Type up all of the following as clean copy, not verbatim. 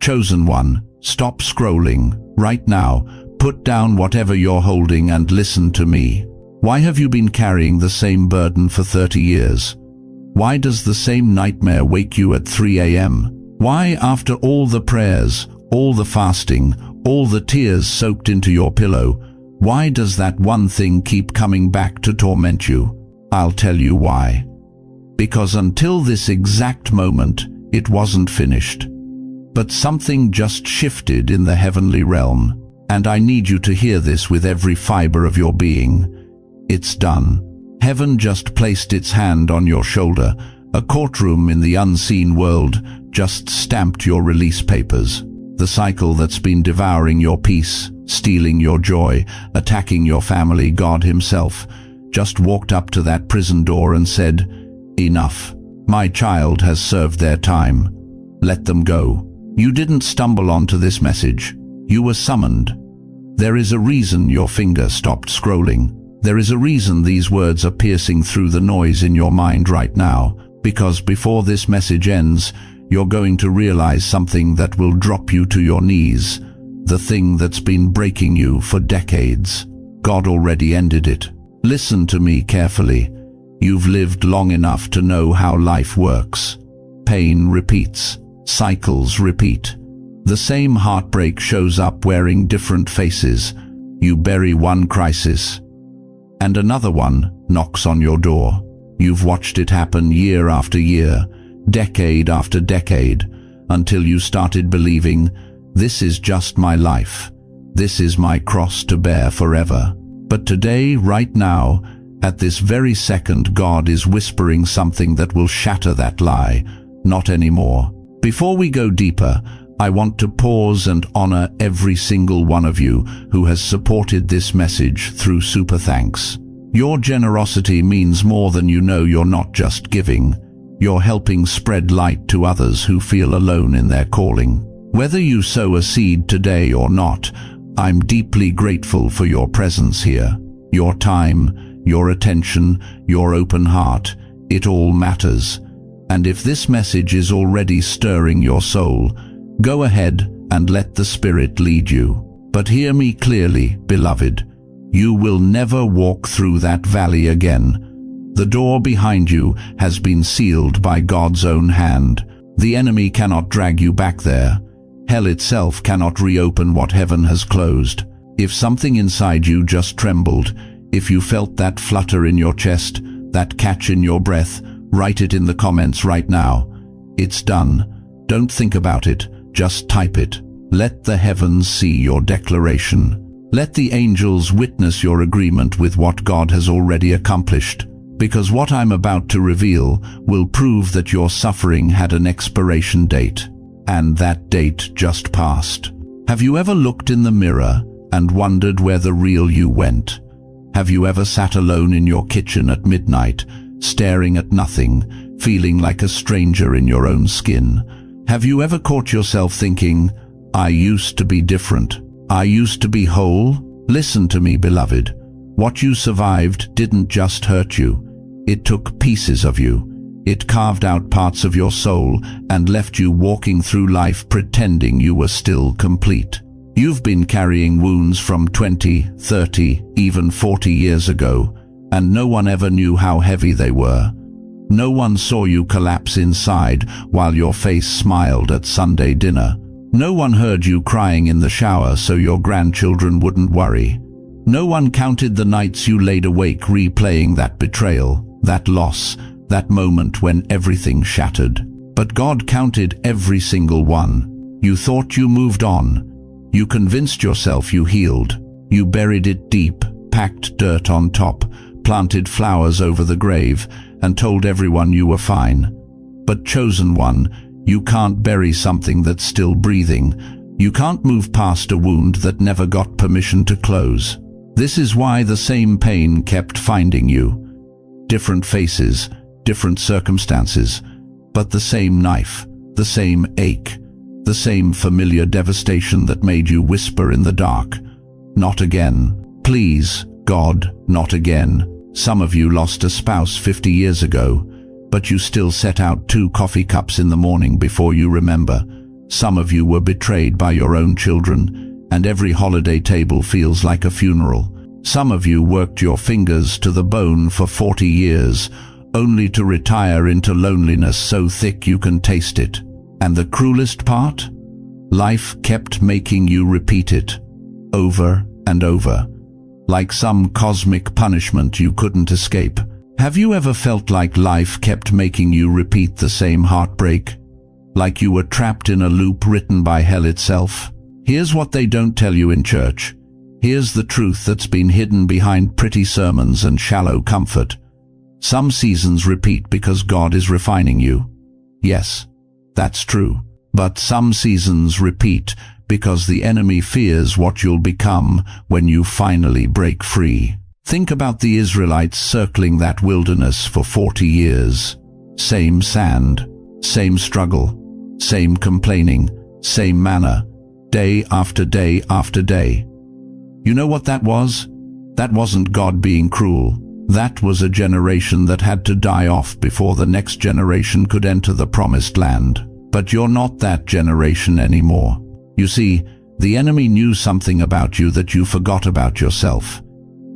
Chosen one, stop scrolling. Right now, put down whatever you're holding and listen to me. Why have you been carrying the same burden for 30 years? Why does the same nightmare wake you at 3 a.m.? Why, after all the prayers, all the fasting, all the tears soaked into your pillow, why does that one thing keep coming back to torment you? I'll tell you why. Because until this exact moment, it wasn't finished. But something just shifted in the heavenly realm, and I need you to hear this with every fiber of your being. It's done. Heaven just placed its hand on your shoulder. A courtroom in the unseen world just stamped your release papers. The cycle that's been devouring your peace, stealing your joy, attacking your family, God himself, just walked up to that prison door and said, "Enough. My child has served their time. Let them go." You didn't stumble onto this message. You were summoned. There is a reason your finger stopped scrolling. There is a reason these words are piercing through the noise in your mind right now, because before this message ends, you're going to realize something that will drop you to your knees, the thing that's been breaking you for decades. God already ended it. Listen to me carefully. You've lived long enough to know how life works. Pain repeats. Cycles repeat. The same heartbreak shows up wearing different faces. You bury one crisis, and another one knocks on your door. You've watched it happen year after year, decade after decade, until you started believing, this is just my life. This is my cross to bear forever. But today, right now, at this very second, God is whispering something that will shatter that lie. Not anymore. Before we go deeper, I want to pause and honor every single one of you who has supported this message through super thanks. Your generosity means more than you know. You're not just giving. You're helping spread light to others who feel alone in their calling. Whether you sow a seed today or not, I'm deeply grateful for your presence here. Your time, your attention, your open heart, it all matters. And if this message is already stirring your soul, go ahead and let the Spirit lead you. But hear me clearly, beloved. You will never walk through that valley again. The door behind you has been sealed by God's own hand. The enemy cannot drag you back there. Hell itself cannot reopen what heaven has closed. If something inside you just trembled, if you felt that flutter in your chest, that catch in your breath, write it in the comments right now. It's done. Don't think about it. Just type it. Let the heavens see your declaration. Let the angels witness your agreement with what God has already accomplished. Because what I'm about to reveal will prove that your suffering had an expiration date. And that date just passed. Have you ever looked in the mirror and wondered where the real you went? Have you ever sat alone in your kitchen at midnight, staring at nothing, feeling like a stranger in your own skin? Have you ever caught yourself thinking, I used to be different. I used to be whole? Listen to me, beloved. What you survived didn't just hurt you. It took pieces of you. It carved out parts of your soul and left you walking through life pretending you were still complete. You've been carrying wounds from 20, 30, even 40 years ago, and no one ever knew how heavy they were. No one saw you collapse inside while your face smiled at Sunday dinner. No one heard you crying in the shower so your grandchildren wouldn't worry. No one counted the nights you laid awake replaying that betrayal, that loss, that moment when everything shattered. But God counted every single one. You thought you moved on. You convinced yourself you healed. You buried it deep, packed dirt on top, planted flowers over the grave, and told everyone you were fine. But chosen one, you can't bury something that's still breathing. You can't move past a wound that never got permission to close. This is why the same pain kept finding you. Different faces, different circumstances, but the same knife, the same ache, the same familiar devastation that made you whisper in the dark, "Not again. Please, God, not again." Some of you lost a spouse 50 years ago, but you still set out 2 coffee cups in the morning before you remember. Some of you were betrayed by your own children, and every holiday table feels like a funeral. Some of you worked your fingers to the bone for 40 years, only to retire into loneliness so thick you can taste it. And the cruelest part? Life kept making you repeat it, over and over, like some cosmic punishment you couldn't escape. Have you ever felt like life kept making you repeat the same heartbreak? Like you were trapped in a loop written by hell itself? Here's what they don't tell you in church. Here's the truth that's been hidden behind pretty sermons and shallow comfort. Some seasons repeat because God is refining you. Yes, that's true. But some seasons repeat because the enemy fears what you'll become when you finally break free. Think about the Israelites circling that wilderness for 40 years. Same sand, same struggle, same complaining, same manna, day after day after day. You know what that was? That wasn't God being cruel. That was a generation that had to die off before the next generation could enter the promised land. But you're not that generation anymore. You see, the enemy knew something about you that you forgot about yourself.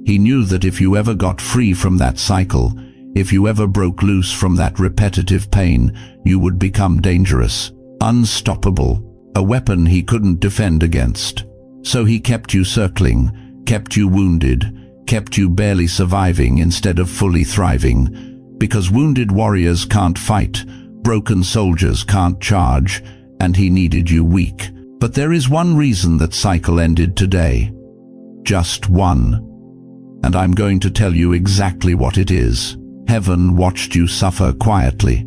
He knew that if you ever got free from that cycle, if you ever broke loose from that repetitive pain, you would become dangerous, unstoppable, a weapon he couldn't defend against. So he kept you circling, kept you wounded, kept you barely surviving instead of fully thriving, because wounded warriors can't fight, broken soldiers can't charge, and he needed you weak. But there is one reason that cycle ended today. Just one. And I'm going to tell you exactly what it is. Heaven watched you suffer quietly.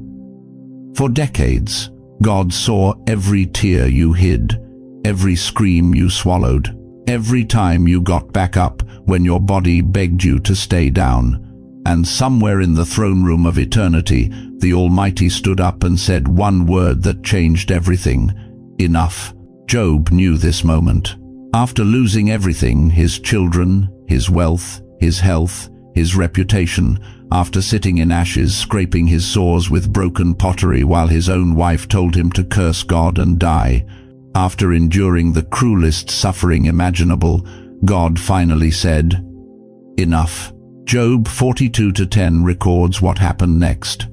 For decades, God saw every tear you hid, every scream you swallowed, every time you got back up when your body begged you to stay down. And somewhere in the throne room of eternity, the Almighty stood up and said one word that changed everything: enough. Job knew this moment. After losing everything, his children, his wealth, his health, his reputation, after sitting in ashes, scraping his sores with broken pottery while his own wife told him to curse God and die, after enduring the cruelest suffering imaginable, God finally said, enough. Job 42:10 records what happened next.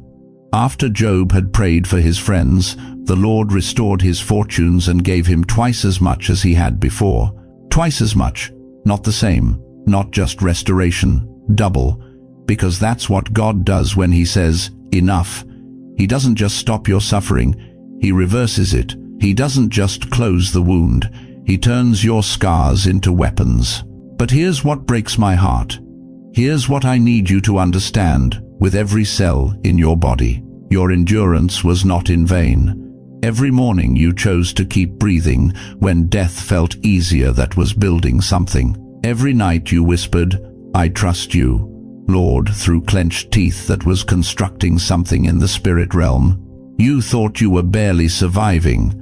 After Job had prayed for his friends, the Lord restored his fortunes and gave him twice as much as he had before. Twice as much, not the same, not just restoration, double, because that's what God does when he says, enough. He doesn't just stop your suffering, he reverses it. He doesn't just close the wound, he turns your scars into weapons. But here's what breaks my heart. Here's what I need you to understand with every cell in your body. Your endurance was not in vain. Every morning you chose to keep breathing when death felt easier, that was building something. Every night you whispered, I trust you, Lord, through clenched teeth, that was constructing something in the spirit realm. You thought you were barely surviving.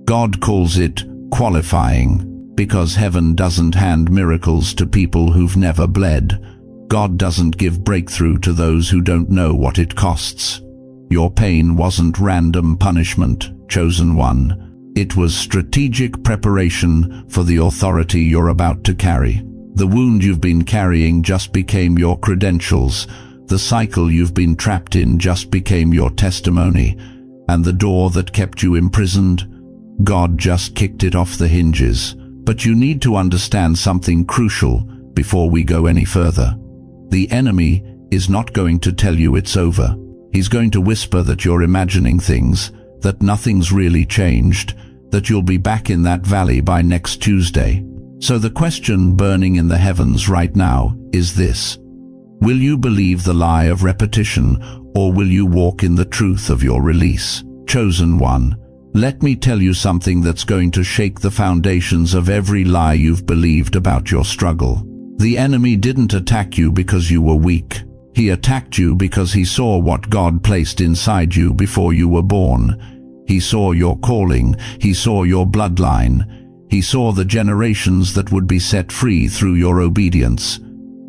God calls it qualifying, because heaven doesn't hand miracles to people who've never bled. God doesn't give breakthrough to those who don't know what it costs. Your pain wasn't random punishment, chosen one. It was strategic preparation for the authority you're about to carry. The wound you've been carrying just became your credentials. The cycle you've been trapped in just became your testimony. And the door that kept you imprisoned, God just kicked it off the hinges. But you need to understand something crucial before we go any further. The enemy is not going to tell you it's over. He's going to whisper that you're imagining things, that nothing's really changed, that you'll be back in that valley by next Tuesday. So the question burning in the heavens right now is this: will you believe the lie of repetition, or will you walk in the truth of your release? Chosen one, let me tell you something that's going to shake the foundations of every lie you've believed about your struggle. The enemy didn't attack you because you were weak. He attacked you because he saw what God placed inside you before you were born. He saw your calling. He saw your bloodline. He saw the generations that would be set free through your obedience.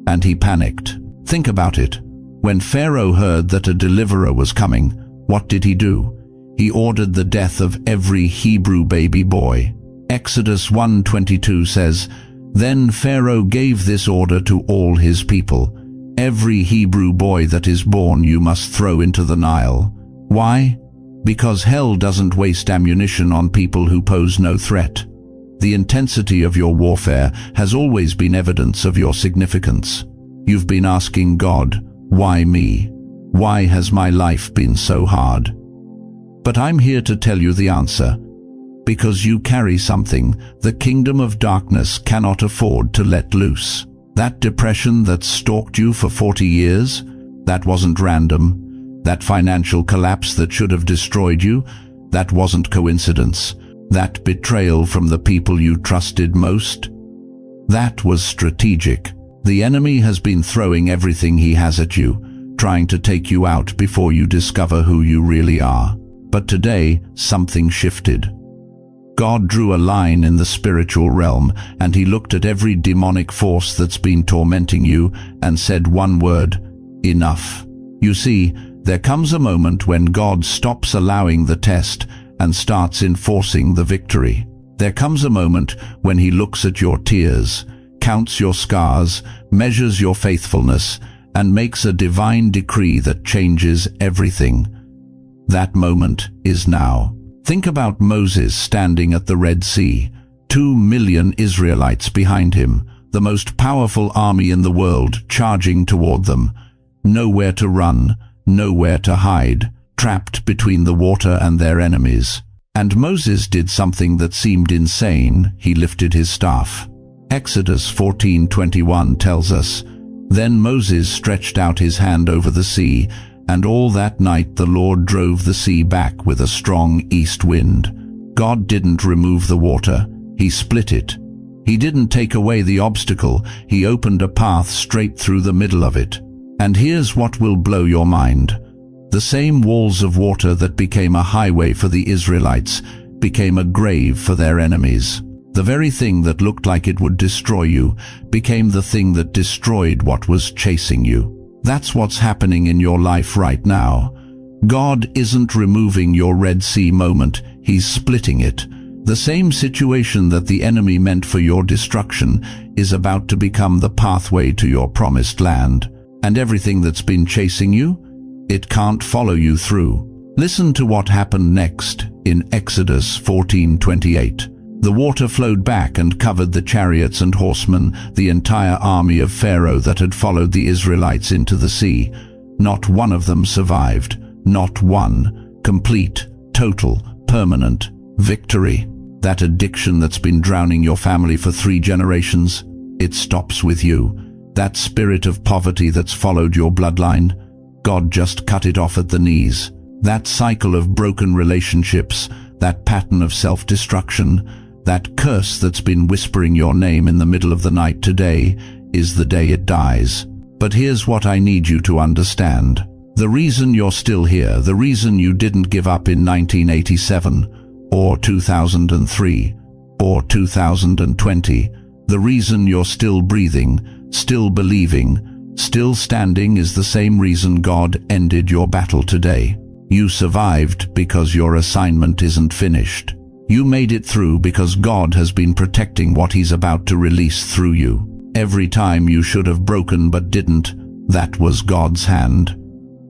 And he panicked. Think about it. When Pharaoh heard that a deliverer was coming, what did he do? He ordered the death of every Hebrew baby boy. Exodus 1:22 says, "Then Pharaoh gave this order to all his people. Every Hebrew boy that is born you must throw into the Nile." Why? Because hell doesn't waste ammunition on people who pose no threat. The intensity of your warfare has always been evidence of your significance. You've been asking God, why me? Why has my life been so hard? But I'm here to tell you the answer. Because you carry something the kingdom of darkness cannot afford to let loose. That depression that stalked you for 40 years, that wasn't random. That financial collapse that should have destroyed you, that wasn't coincidence. That betrayal from the people you trusted most, that was strategic. The enemy has been throwing everything he has at you, trying to take you out before you discover who you really are. But today, something shifted. God drew a line in the spiritual realm, and he looked at every demonic force that's been tormenting you and said one word: enough. You see, there comes a moment when God stops allowing the test and starts enforcing the victory. There comes a moment when he looks at your tears, counts your scars, measures your faithfulness, and makes a divine decree that changes everything. That moment is now. Think about Moses standing at the Red Sea, 2 million Israelites behind him, the most powerful army in the world charging toward them. Nowhere to run, nowhere to hide, trapped between the water and their enemies. And Moses did something that seemed insane. He lifted his staff. Exodus 14:21 tells us, "Then Moses stretched out his hand over the sea, and all that night the Lord drove the sea back with a strong east wind." God didn't remove the water, he split it. He didn't take away the obstacle, he opened a path straight through the middle of it. And here's what will blow your mind. The same walls of water that became a highway for the Israelites became a grave for their enemies. The very thing that looked like it would destroy you became the thing that destroyed what was chasing you. That's what's happening in your life right now. God isn't removing your Red Sea moment, he's splitting it. The same situation that the enemy meant for your destruction is about to become the pathway to your promised land. And everything that's been chasing you, it can't follow you through. Listen to what happened next in Exodus 14:28. The water flowed back and covered the chariots and horsemen, the entire army of Pharaoh that had followed the Israelites into the sea. Not one of them survived. Not one. Complete, total, permanent victory. That addiction that's been drowning your family for 3 generations, it stops with you. That spirit of poverty that's followed your bloodline, God just cut it off at the knees. That cycle of broken relationships, that pattern of self-destruction, that curse that's been whispering your name in the middle of the night, today is the day it dies. But here's what I need you to understand. The reason you're still here, the reason you didn't give up in 1987, or 2003, or 2020, the reason you're still breathing, still believing, still standing is the same reason God ended your battle today. You survived because your assignment isn't finished. You made it through because God has been protecting what he's about to release through you. Every time you should have broken but didn't, that was God's hand.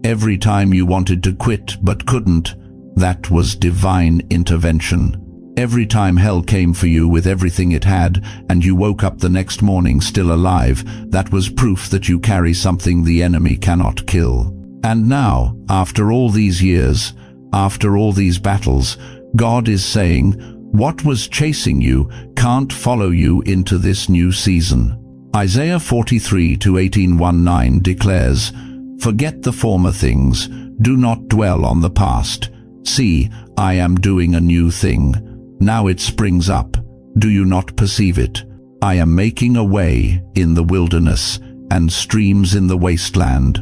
Every time you wanted to quit but couldn't, that was divine intervention. Every time hell came for you with everything it had and you woke up the next morning still alive, that was proof that you carry something the enemy cannot kill. And now, after all these years, after all these battles, God is saying, what was chasing you can't follow you into this new season. Isaiah 43:18-19 declares, "Forget the former things, do not dwell on the past. See, I am doing a new thing. Now it springs up. Do you not perceive it? I am making a way in the wilderness and streams in the wasteland.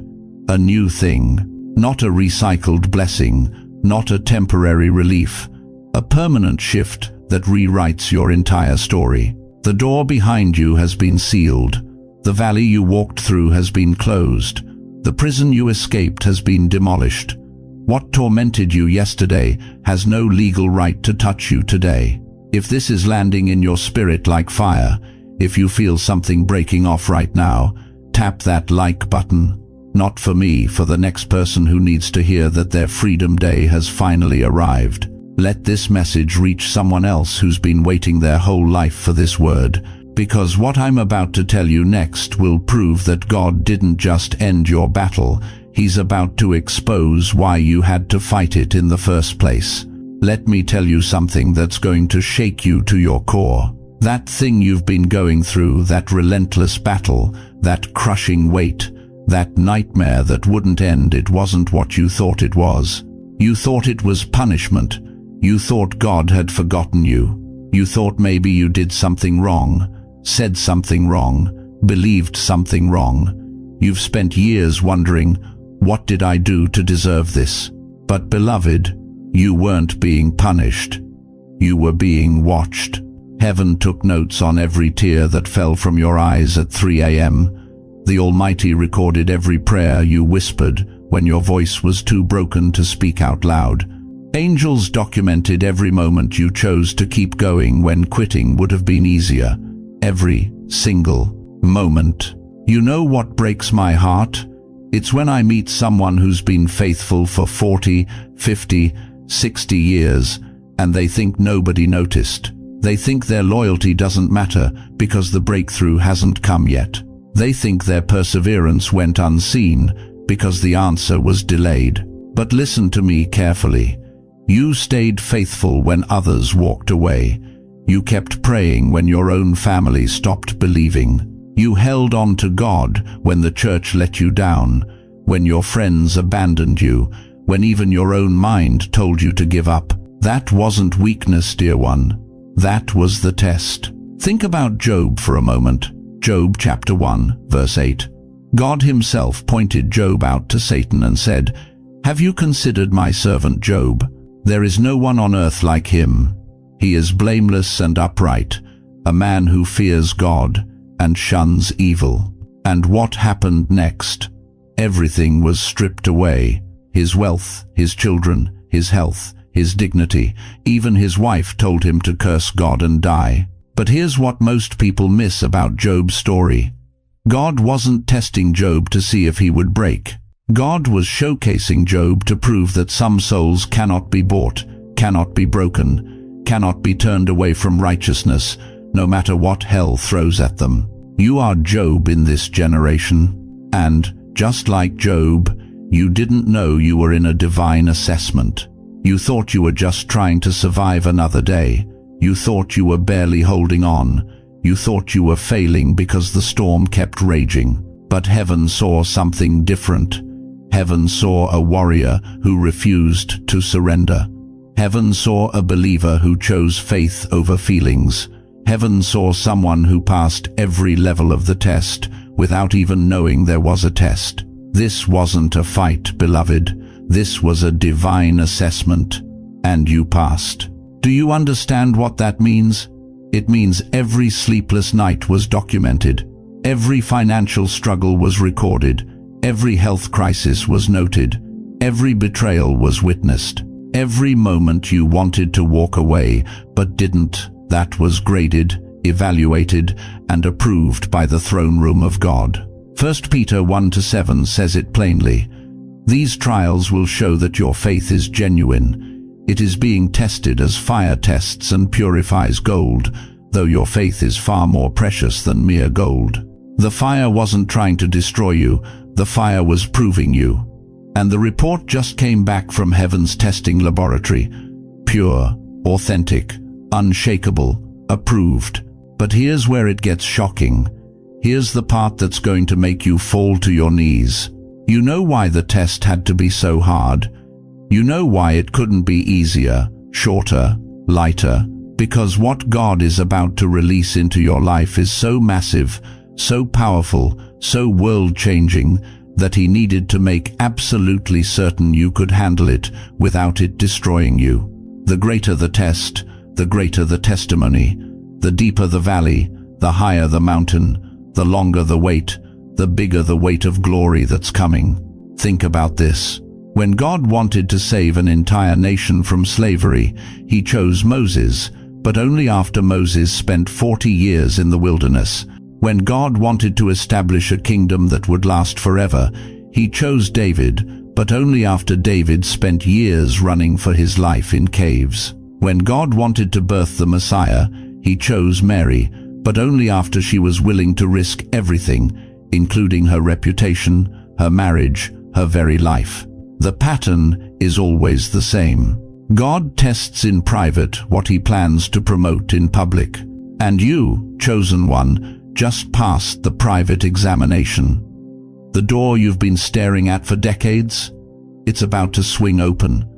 A new thing, not a recycled blessing, not a temporary relief, a permanent shift that rewrites your entire story. The door behind you has been sealed. The valley you walked through has been closed. The prison you escaped has been demolished. What tormented you yesterday has no legal right to touch you today. If this is landing in your spirit like fire, if you feel something breaking off right now, tap that like button. Not for me, for the next person who needs to hear that their freedom day has finally arrived. Let this message reach someone else who's been waiting their whole life for this word, because what I'm about to tell you next will prove that God didn't just end your battle, He's about to expose why you had to fight it in the first place. Let me tell you something that's going to shake you to your core. That thing you've been going through, that relentless battle, that crushing weight, that nightmare that wouldn't end, it wasn't what you thought it was. You thought it was punishment. You thought God had forgotten you. You thought maybe you did something wrong, said something wrong, believed something wrong. You've spent years wondering, what did I do to deserve this? But beloved, you weren't being punished. You were being watched. Heaven took notes on every tear that fell from your eyes at 3 a.m. The Almighty recorded every prayer you whispered when your voice was too broken to speak out loud. Angels documented every moment you chose to keep going when quitting would have been easier. Every single moment. You know what breaks my heart? It's when I meet someone who's been faithful for 40, 50, 60 years, and they think nobody noticed. They think their loyalty doesn't matter because the breakthrough hasn't come yet. They think their perseverance went unseen because the answer was delayed. But listen to me carefully. You stayed faithful when others walked away. You kept praying when your own family stopped believing. You held on to God when the church let you down, when your friends abandoned you, when even your own mind told you to give up. That wasn't weakness, dear one. That was the test. Think about Job for a moment. Job chapter 1, verse 8. God himself pointed Job out to Satan and said, "Have you considered my servant Job? There is no one on earth like him. He is blameless and upright, a man who fears God and shuns evil." And what happened next? Everything was stripped away. His wealth, his children, his health, his dignity. Even his wife told him to curse God and die. But here's what most people miss about Job's story. God wasn't testing Job to see if he would break. God was showcasing Job to prove that some souls cannot be bought, cannot be broken, cannot be turned away from righteousness, no matter what hell throws at them. You are Job in this generation. And, just like Job, you didn't know you were in a divine assessment. You thought you were just trying to survive another day. You thought you were barely holding on. You thought you were failing because the storm kept raging. But heaven saw something different. Heaven saw a warrior who refused to surrender. Heaven saw a believer who chose faith over feelings. Heaven saw someone who passed every level of the test without even knowing there was a test. This wasn't a fight, beloved. This was a divine assessment, and you passed. Do you understand what that means? It means every sleepless night was documented. Every financial struggle was recorded. Every health crisis was noted. Every betrayal was witnessed. Every moment you wanted to walk away but didn't, that was graded, evaluated, and approved by the throne room of God. 1 Peter 1-7 says it plainly. These trials will show that your faith is genuine. It is being tested as fire tests and purifies gold, though your faith is far more precious than mere gold. The fire wasn't trying to destroy you, the fire was proving you. And the report just came back from heaven's testing laboratory. Pure, authentic, unshakable, approved. But here's where it gets shocking. Here's the part that's going to make you fall to your knees. You know why the test had to be so hard. You know why it couldn't be easier, shorter, lighter. Because what God is about to release into your life is so massive, so powerful, so world-changing, that He needed to make absolutely certain you could handle it without it destroying you. The greater the test, the greater the testimony. The deeper the valley, the higher the mountain. The longer the wait, the bigger the weight of glory that's coming. Think about this. When God wanted to save an entire nation from slavery, he chose Moses, but only after Moses spent 40 years in the wilderness. When God wanted to establish a kingdom that would last forever, he chose David, but only after David spent years running for his life in caves. When God wanted to birth the Messiah, he chose Mary, but only after she was willing to risk everything, including her reputation, her marriage, her very life. The pattern is always the same. God tests in private what he plans to promote in public. And you, chosen one, just passed the private examination. The door you've been staring at for decades, it's about to swing open.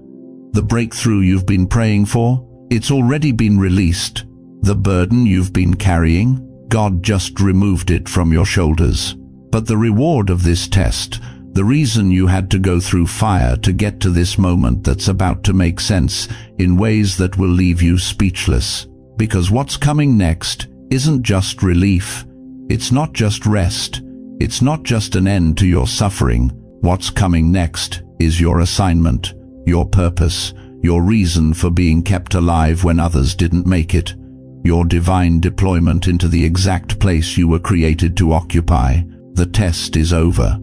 The breakthrough you've been praying for, it's already been released. The burden you've been carrying, God just removed it from your shoulders. But the reward of this test, the reason you had to go through fire to get to this moment that's about to make sense in ways that will leave you speechless. Because what's coming next isn't just relief. It's not just rest. It's not just an end to your suffering. What's coming next is your assignment, your purpose, your reason for being kept alive when others didn't make it, your divine deployment into the exact place you were created to occupy. The test is over.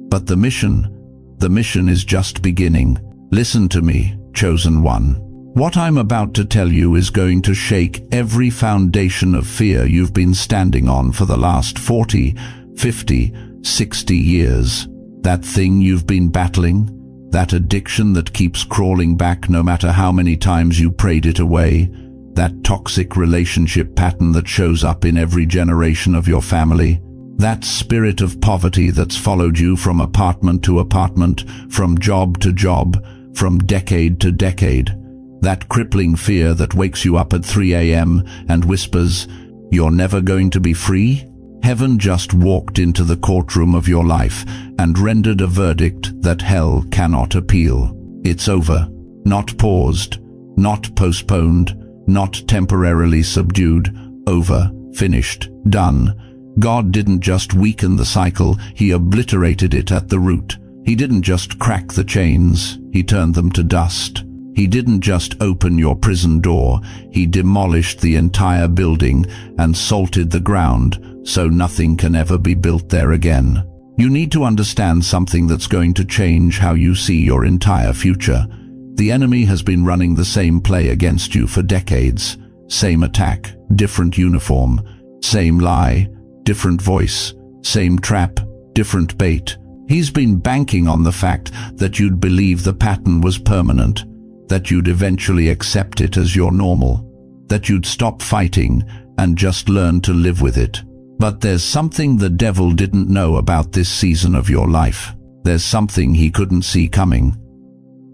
But the mission is just beginning. Listen to me, chosen one. What I'm about to tell you is going to shake every foundation of fear you've been standing on for the last 40, 50, 60 years. That thing you've been battling, that addiction that keeps crawling back no matter how many times you prayed it away, that toxic relationship pattern that shows up in every generation of your family, that spirit of poverty that's followed you from apartment to apartment, from job to job, from decade to decade, that crippling fear that wakes you up at 3 a.m. and whispers, "You're never going to be free?" Heaven just walked into the courtroom of your life and rendered a verdict that hell cannot appeal. It's over, not paused, not postponed, not temporarily subdued, over, finished, done. God didn't just weaken the cycle, he obliterated it at the root. He didn't just crack the chains, he turned them to dust. He didn't just open your prison door, he demolished the entire building and salted the ground so nothing can ever be built there again. You need to understand something that's going to change how you see your entire future. The enemy has been running the same play against you for decades. Same attack, different uniform. Same lie, different voice. Same trap, different bait. He's been banking on the fact that you'd believe the pattern was permanent, that you'd eventually accept it as your normal, that you'd stop fighting and just learn to live with it. But there's something the devil didn't know about this season of your life. There's something he couldn't see coming.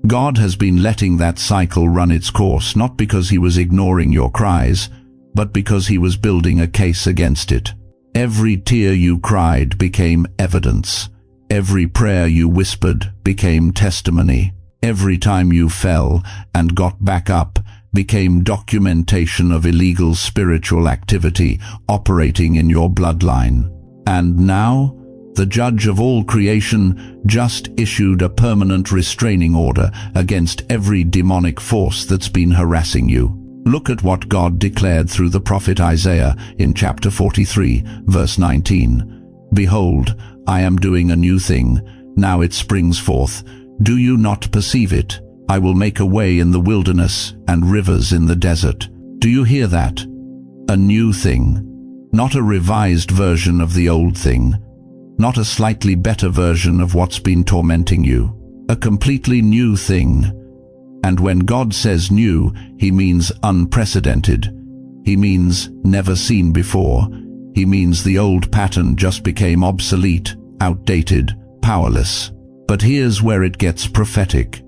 God has been letting that cycle run its course, not because he was ignoring your cries, but because he was building a case against it. Every tear you cried became evidence. Every prayer you whispered became testimony. Every time you fell and got back up became documentation of illegal spiritual activity operating in your bloodline. And now, the judge of all creation just issued a permanent restraining order against every demonic force that's been harassing you. Look at what God declared through the prophet Isaiah in chapter 43, verse 19. "Behold, I am doing a new thing. Now it springs forth. Do you not perceive it? I will make a way in the wilderness and rivers in the desert." Do you hear that? A new thing. Not a revised version of the old thing. Not a slightly better version of what's been tormenting you. A completely new thing. And when God says new, he means unprecedented. He means never seen before. He means the old pattern just became obsolete, outdated, powerless. But here's where it gets prophetic.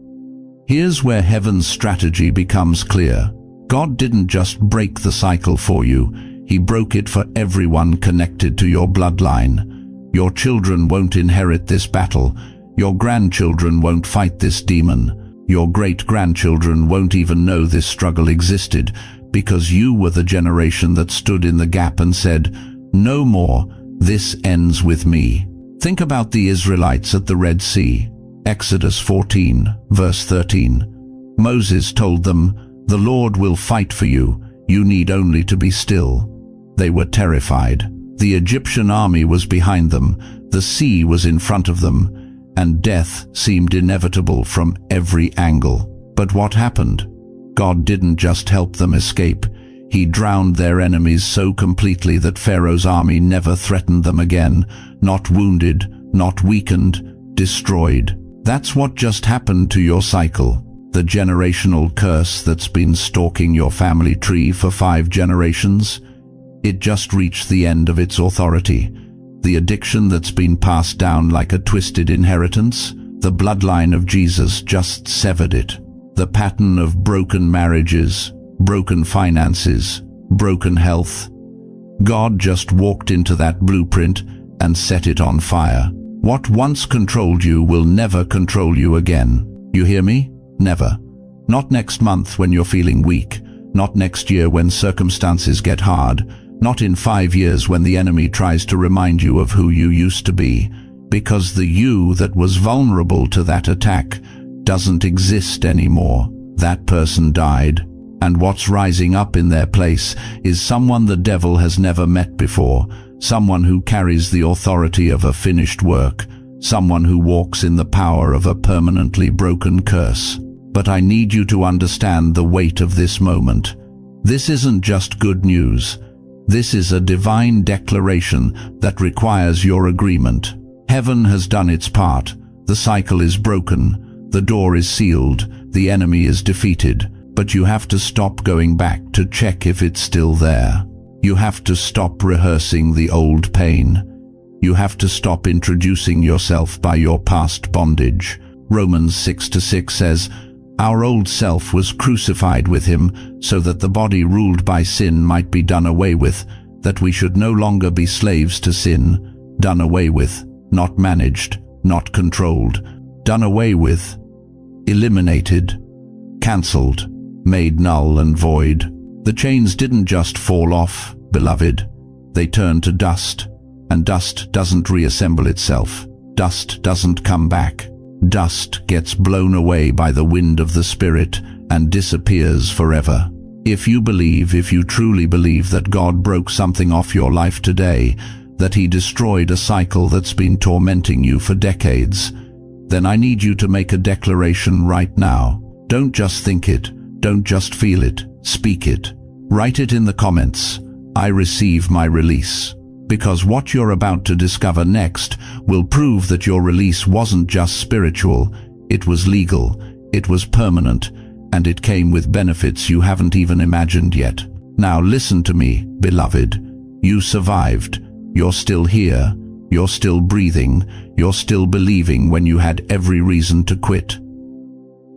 Here's where heaven's strategy becomes clear. God didn't just break the cycle for you, he broke it for everyone connected to your bloodline. Your children won't inherit this battle. Your grandchildren won't fight this demon. Your great-grandchildren won't even know this struggle existed, because you were the generation that stood in the gap and said, "No more, this ends with me." Think about the Israelites at the Red Sea. Exodus 14, verse 13. Moses told them, "The Lord will fight for you. You need only to be still." They were terrified. The Egyptian army was behind them, the sea was in front of them, and death seemed inevitable from every angle. But what happened? God didn't just help them escape. He drowned their enemies so completely that Pharaoh's army never threatened them again. Not wounded, not weakened, destroyed. That's what just happened to your cycle. The generational curse that's been stalking your family tree for 5 generations. It just reached the end of its authority. The addiction that's been passed down like a twisted inheritance, the bloodline of Jesus just severed it. The pattern of broken marriages, broken finances, broken health. God just walked into that blueprint and set it on fire. What once controlled you will never control you again. You hear me? Never. Not next month when you're feeling weak. Not next year when circumstances get hard. Not in 5 years when the enemy tries to remind you of who you used to be. Because the you that was vulnerable to that attack doesn't exist anymore. That person died. And what's rising up in their place is someone the devil has never met before. Someone who carries the authority of a finished work. Someone who walks in the power of a permanently broken curse. But I need you to understand the weight of this moment. This isn't just good news. This is a divine declaration that requires your agreement. Heaven has done its part. The cycle is broken. The door is sealed. The enemy is defeated. But you have to stop going back to check if it's still there. You have to stop rehearsing the old pain. You have to stop introducing yourself by your past bondage. Romans 6:6 says, "Our old self was crucified with him so that the body ruled by sin might be done away with, that we should no longer be slaves to sin." Done away with, not managed, not controlled. Done away with, eliminated, cancelled, made null and void. The chains didn't just fall off, beloved. They turned to dust, and dust doesn't reassemble itself. Dust doesn't come back. Dust gets blown away by the wind of the Spirit and disappears forever. If you truly believe that God broke something off your life today, that He destroyed a cycle that's been tormenting you for decades, then I need you to make a declaration right now. Don't just think it. Don't just feel it. Speak it. Write it in the comments. I receive my release. Because what you're about to discover next will prove that your release wasn't just spiritual, it was legal, it was permanent, and it came with benefits you haven't even imagined yet. Now listen to me, beloved. You survived. You're still here. You're still breathing. You're still believing when you had every reason to quit.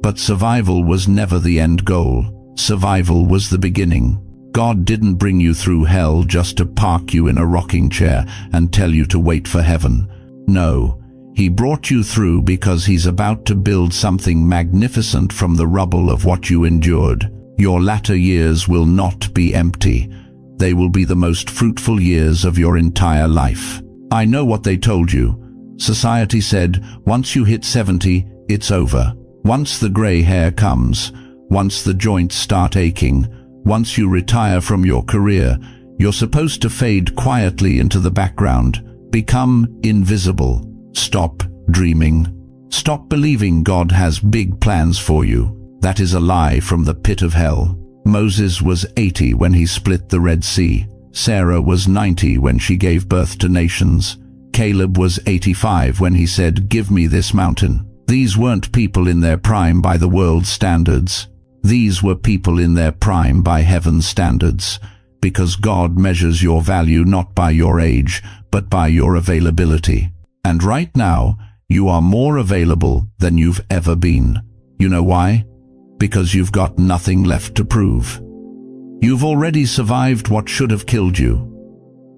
But survival was never the end goal. Survival was the beginning. God didn't bring you through hell just to park you in a rocking chair and tell you to wait for heaven. No, He brought you through because He's about to build something magnificent from the rubble of what you endured. Your latter years will not be empty. They will be the most fruitful years of your entire life. I know what they told you. Society said, once you hit 70, it's over. Once the gray hair comes, once the joints start aching, once you retire from your career, you're supposed to fade quietly into the background, become invisible. Stop dreaming. Stop believing God has big plans for you. That is a lie from the pit of hell. Moses was 80 when he split the Red Sea. Sarah was 90 when she gave birth to nations. Caleb was 85 when he said, "Give me this mountain." These weren't people in their prime by the world's standards. These were people in their prime by heaven's standards, because God measures your value not by your age, but by your availability. And right now, you are more available than you've ever been. You know why? Because you've got nothing left to prove. You've already survived what should have killed you.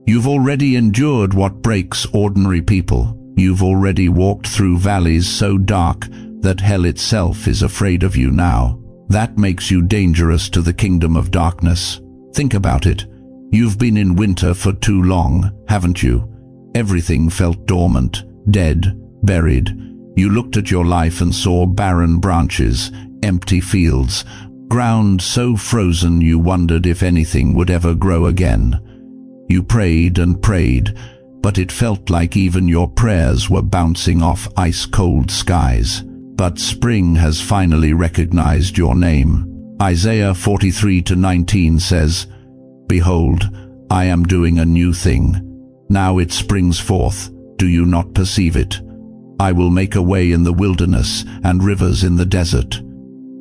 You've already endured what breaks ordinary people. You've already walked through valleys so dark that hell itself is afraid of you now. That makes you dangerous to the kingdom of darkness. Think about it. You've been in winter for too long, haven't you? Everything felt dormant, dead, buried. You looked at your life and saw barren branches, empty fields, ground so frozen you wondered if anything would ever grow again. You prayed and prayed, but it felt like even your prayers were bouncing off ice-cold skies. But spring has finally recognized your name. Isaiah 43:19 says, "Behold, I am doing a new thing. Now it springs forth. Do you not perceive it? I will make a way in the wilderness and rivers in the desert."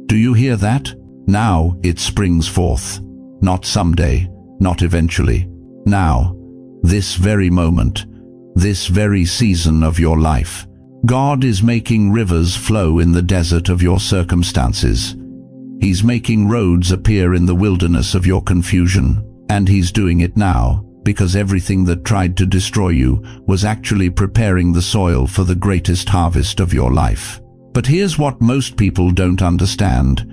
Do you hear that? Now it springs forth. Not someday, not eventually. Now, this very moment, this very season of your life. God is making rivers flow in the desert of your circumstances. He's making roads appear in the wilderness of your confusion. And He's doing it now, because everything that tried to destroy you was actually preparing the soil for the greatest harvest of your life. But here's what most people don't understand.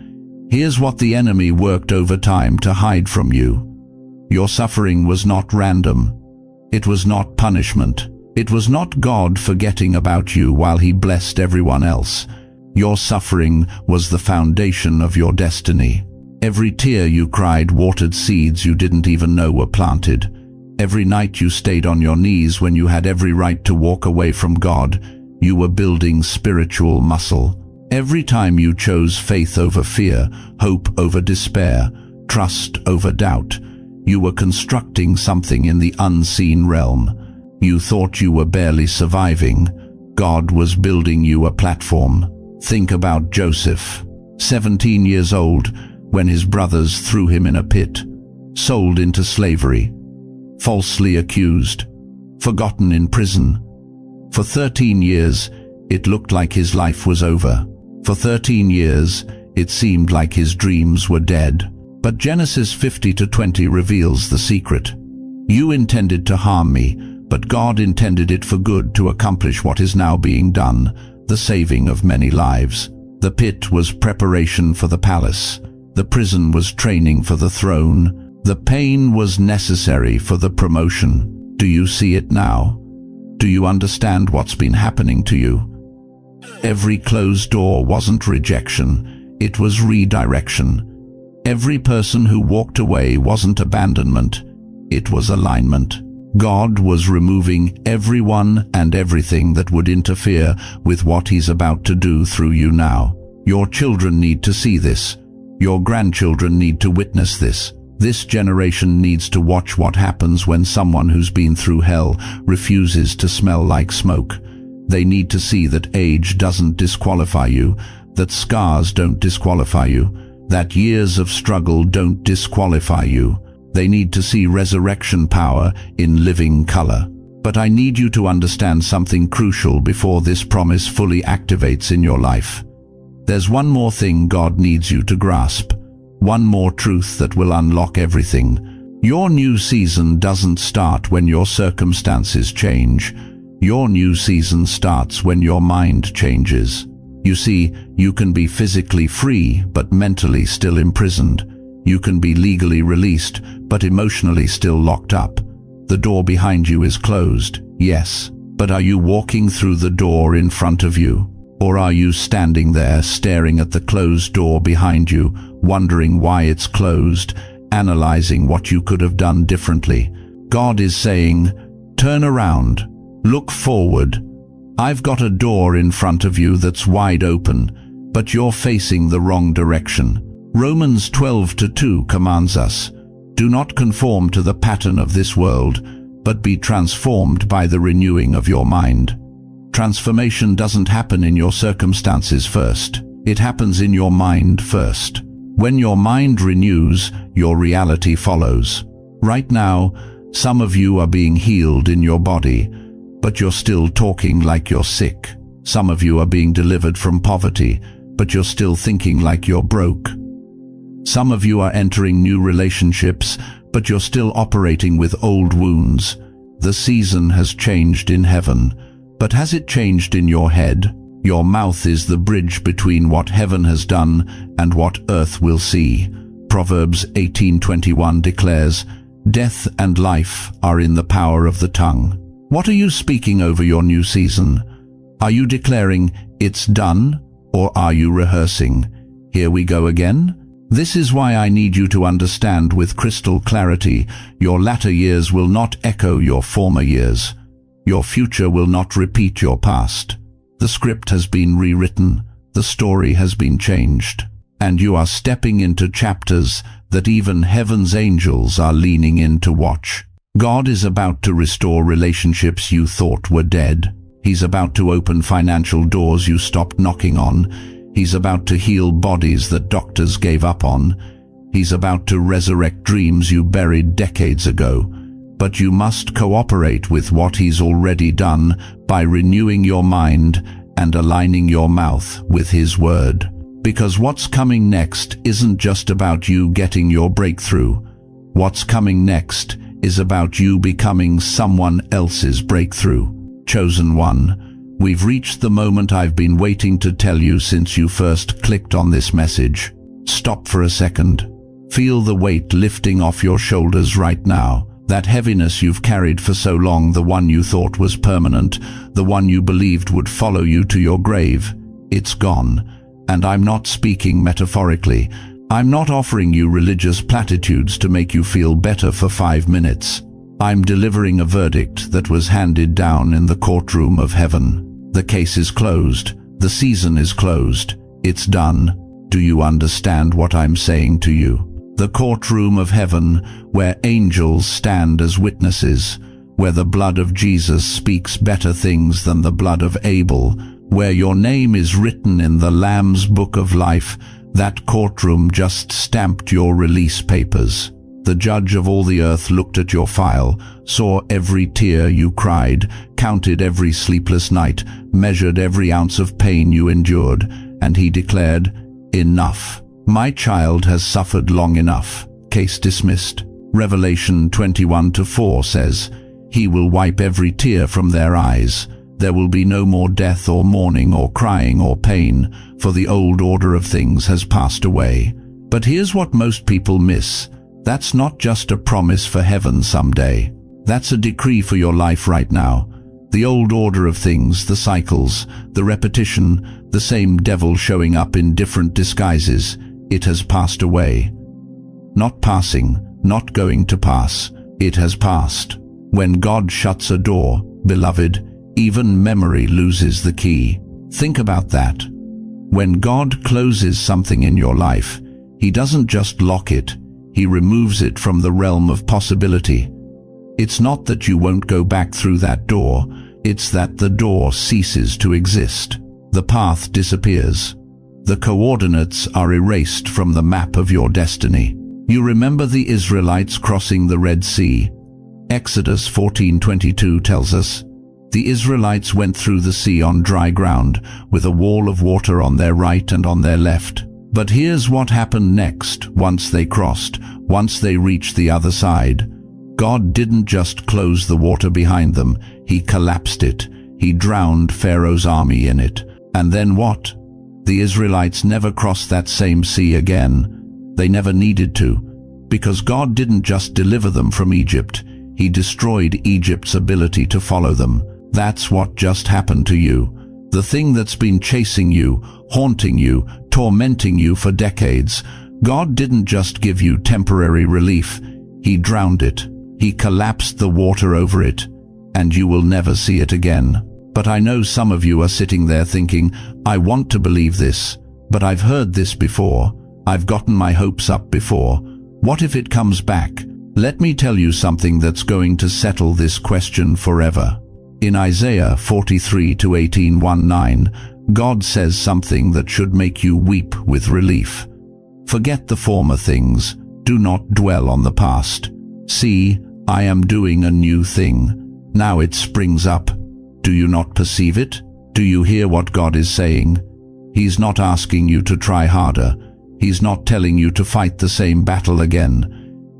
Here's what the enemy worked overtime to hide from you. Your suffering was not random. It was not punishment. It was not God forgetting about you while He blessed everyone else. Your suffering was the foundation of your destiny. Every tear you cried watered seeds you didn't even know were planted. Every night you stayed on your knees when you had every right to walk away from God, you were building spiritual muscle. Every time you chose faith over fear, hope over despair, trust over doubt, you were constructing something in the unseen realm. You thought you were barely surviving. God was building you a platform. Think about Joseph, 17 years old, when his brothers threw him in a pit, sold into slavery, falsely accused, forgotten in prison. For 13 years, it looked like his life was over. For 13 years, it seemed like his dreams were dead. But Genesis 50:20 reveals the secret. You intended to harm me, but God intended it for good to accomplish what is now being done, the saving of many lives. The pit was preparation for the palace. The prison was training for the throne. The pain was necessary for the promotion. Do you see it now? Do you understand what's been happening to you? Every closed door wasn't rejection, it was redirection. Every person who walked away wasn't abandonment, it was alignment. God was removing everyone and everything that would interfere with what He's about to do through you now. Your children need to see this. Your grandchildren need to witness this. This generation needs to watch what happens when someone who's been through hell refuses to smell like smoke. They need to see that age doesn't disqualify you, that scars don't disqualify you, that years of struggle don't disqualify you. They need to see resurrection power in living color. But I need you to understand something crucial before this promise fully activates in your life. There's one more thing God needs you to grasp. One more truth that will unlock everything. Your new season doesn't start when your circumstances change. Your new season starts when your mind changes. You see, you can be physically free but mentally still imprisoned. You can be legally released but emotionally still locked up. The door behind you is closed, yes, but are you walking through the door in front of you? Or are you standing there staring at the closed door behind you, wondering why it's closed, analyzing what you could have done differently? God is saying, turn around, look forward. I've got a door in front of you that's wide open, but you're facing the wrong direction. Romans 12:2 commands us, do not conform to the pattern of this world, but be transformed by the renewing of your mind. Transformation doesn't happen in your circumstances first. It happens in your mind first. When your mind renews, your reality follows. Right now, some of you are being healed in your body, but you're still talking like you're sick. Some of you are being delivered from poverty, but you're still thinking like you're broke. Some of you are entering new relationships, but you're still operating with old wounds. The season has changed in heaven, but has it changed in your head? Your mouth is the bridge between what heaven has done and what earth will see. Proverbs 18:21 declares, death and life are in the power of the tongue. What are you speaking over your new season? Are you declaring, It's done, or are you rehearsing? Here we go again? This is why I need you to understand with crystal clarity, your latter years will not echo your former years. Your future will not repeat your past. The script has been rewritten, the story has been changed, and you are stepping into chapters that even heaven's angels are leaning in to watch. God is about to restore relationships you thought were dead. He's about to open financial doors you stopped knocking on. He's about to heal bodies that doctors gave up on. He's about to resurrect dreams you buried decades ago. But you must cooperate with what he's already done by renewing your mind and aligning your mouth with his word. Because what's coming next isn't just about you getting your breakthrough. What's coming next is about you becoming someone else's breakthrough. Chosen one. We've reached the moment I've been waiting to tell you since you first clicked on this message. Stop for a second. Feel the weight lifting off your shoulders right now. That heaviness you've carried for so long, the one you thought was permanent, the one you believed would follow you to your grave. It's gone. And I'm not speaking metaphorically. I'm not offering you religious platitudes to make you feel better for 5 minutes. I'm delivering a verdict that was handed down in the courtroom of heaven. The case is closed. The season is closed. It's done. Do you understand what I'm saying to you? The courtroom of heaven, where angels stand as witnesses, where the blood of Jesus speaks better things than the blood of Abel, where your name is written in the Lamb's book of life. That courtroom just stamped your release papers. The judge of all the earth looked at your file, saw every tear you cried, counted every sleepless night, measured every ounce of pain you endured, and he declared, "Enough. My child has suffered long enough." Case dismissed. Revelation 21:4 says, "He will wipe every tear from their eyes. There will be no more death or mourning or crying or pain, for the old order of things has passed away." But here's what most people miss. That's not just a promise for heaven someday. That's a decree for your life right now. The old order of things, the cycles, the repetition, the same devil showing up in different disguises, it has passed away. Not passing, not going to pass. It has passed. When God shuts a door, beloved, even memory loses the key. Think about that. When God closes something in your life, he doesn't just lock it, he removes it from the realm of possibility. It's not that you won't go back through that door, it's that the door ceases to exist. The path disappears. The coordinates are erased from the map of your destiny. You remember the Israelites crossing the Red Sea? Exodus 14:22 tells us, "The Israelites went through the sea on dry ground, with a wall of water on their right and on their left." But here's what happened next. Once they crossed, once they reached the other side, God didn't just close the water behind them, he collapsed it. He drowned Pharaoh's army in it. And then what? The Israelites never crossed that same sea again. They never needed to, because God didn't just deliver them from Egypt, he destroyed Egypt's ability to follow them. That's what just happened to you. The thing that's been chasing you, haunting you, tormenting you for decades, God didn't just give you temporary relief, he drowned it. He collapsed the water over it, and you will never see it again. But I know some of you are sitting there thinking, I want to believe this, but I've heard this before. I've gotten my hopes up before. What if it comes back? Let me tell you something that's going to settle this question forever. In Isaiah 43:18-19, God says something that should make you weep with relief. "Forget the former things. Do not dwell on the past. See, I am doing a new thing. Now it springs up. Do you not perceive it? Do you hear what God is saying? He's not asking you to try harder. He's not telling you to fight the same battle again.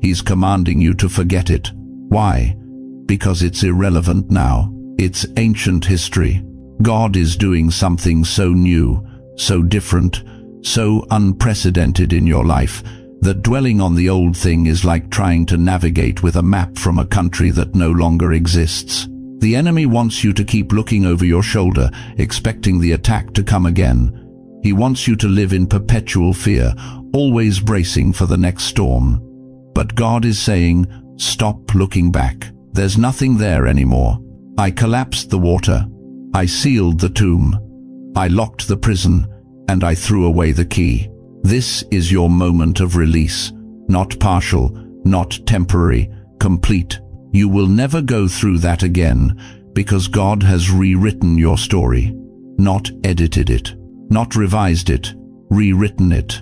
He's commanding you to forget it. Why? Because it's irrelevant now. It's ancient history. God is doing something so new, so different, so unprecedented in your life, that dwelling on the old thing is like trying to navigate with a map from a country that no longer exists. The enemy wants you to keep looking over your shoulder, expecting the attack to come again. He wants you to live in perpetual fear, always bracing for the next storm. But God is saying, stop looking back. There's nothing there anymore. I collapsed the water. I sealed the tomb. I locked the prison, and I threw away the key. This is your moment of release. Not partial, not temporary, complete. You will never go through that again, because God has rewritten your story. Not edited it. Not revised it. Rewritten it.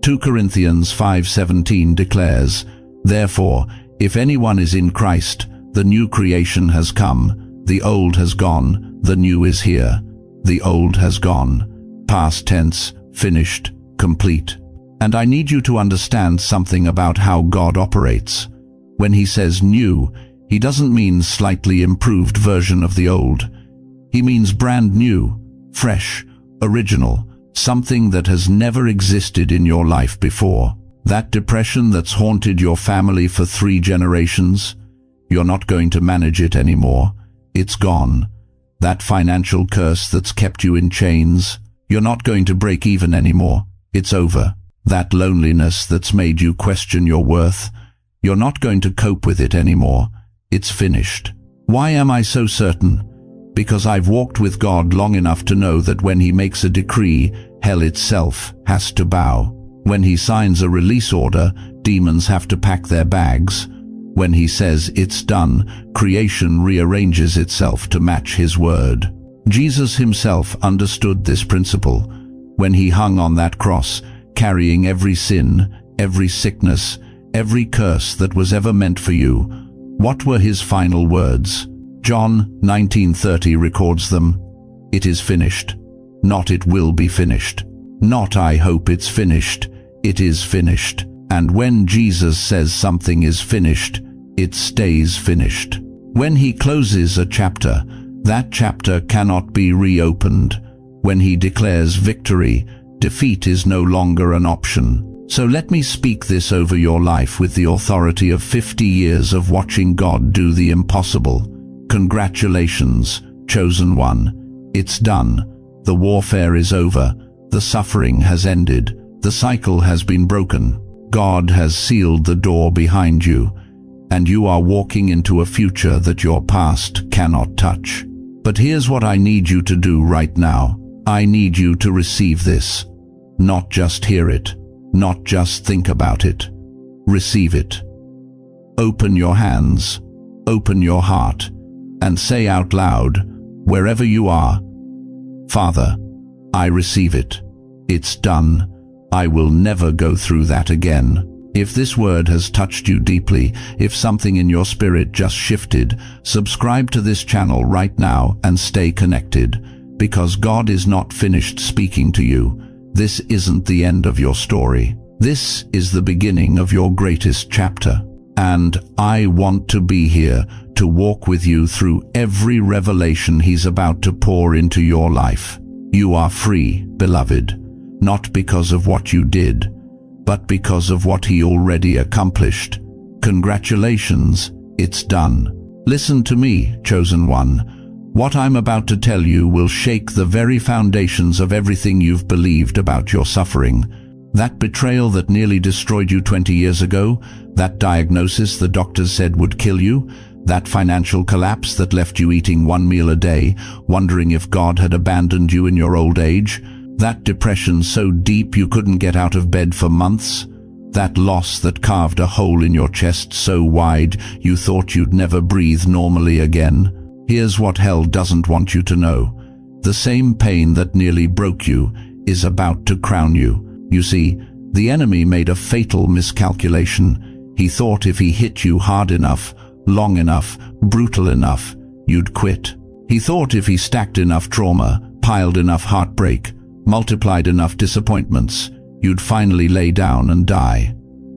2 Corinthians 5:17 declares, "Therefore, if anyone is in Christ, the new creation has come. The old has gone, the new is here. The old has gone." Past tense, finished, complete. And I need you to understand something about how God operates. When he says new, he doesn't mean slightly improved version of the old. He means brand new, fresh, original, something that has never existed in your life before. That depression that's haunted your family for 3 generations, you're not going to manage it anymore. It's gone. That financial curse that's kept you in chains, you're not going to break even anymore. It's over. That loneliness that's made you question your worth, you're not going to cope with it anymore. It's finished. Why am I so certain? Because I've walked with God long enough to know that when he makes a decree, hell itself has to bow. When he signs a release order, demons have to pack their bags. When he says it's done, creation rearranges itself to match his word. Jesus himself understood this principle. When he hung on that cross, carrying every sin, every sickness, every curse that was ever meant for you, what were his final words? John 19:30 records them. It is finished. Not it will be finished. Not I hope it's finished. It is finished. And when Jesus says something is finished, it stays finished. When he closes a chapter, that chapter cannot be reopened. When he declares victory, defeat is no longer an option. So let me speak this over your life with the authority of 50 years of watching God do the impossible. Congratulations, chosen one. It's done. The warfare is over. The suffering has ended. The cycle has been broken. God has sealed the door behind you, and you are walking into a future that your past cannot touch. But here's what I need you to do right now. I need you to receive this. Not just hear it. Not just think about it. Receive it. Open your hands. Open your heart. And say out loud, wherever you are, Father, I receive it. It's done. I will never go through that again. If this word has touched you deeply, if something in your spirit just shifted, subscribe to this channel right now and stay connected, because God is not finished speaking to you. This isn't the end of your story. This is the beginning of your greatest chapter. And I want to be here to walk with you through every revelation he's about to pour into your life. You are free, beloved, not because of what you did, but because of what he already accomplished. Congratulations, it's done. Listen to me, chosen one. What I'm about to tell you will shake the very foundations of everything you've believed about your suffering. That betrayal that nearly destroyed you 20 years ago, that diagnosis the doctors said would kill you, that financial collapse that left you eating 1 meal a day, wondering if God had abandoned you in your old age, that depression so deep you couldn't get out of bed for months, that loss that carved a hole in your chest so wide you thought you'd never breathe normally again. Here's what hell doesn't want you to know. The same pain that nearly broke you is about to crown you. You see, the enemy made a fatal miscalculation. He thought if he hit you hard enough, long enough, brutal enough, you'd quit. He thought if he stacked enough trauma, piled enough heartbreak, multiplied enough disappointments, you'd finally lay down and die.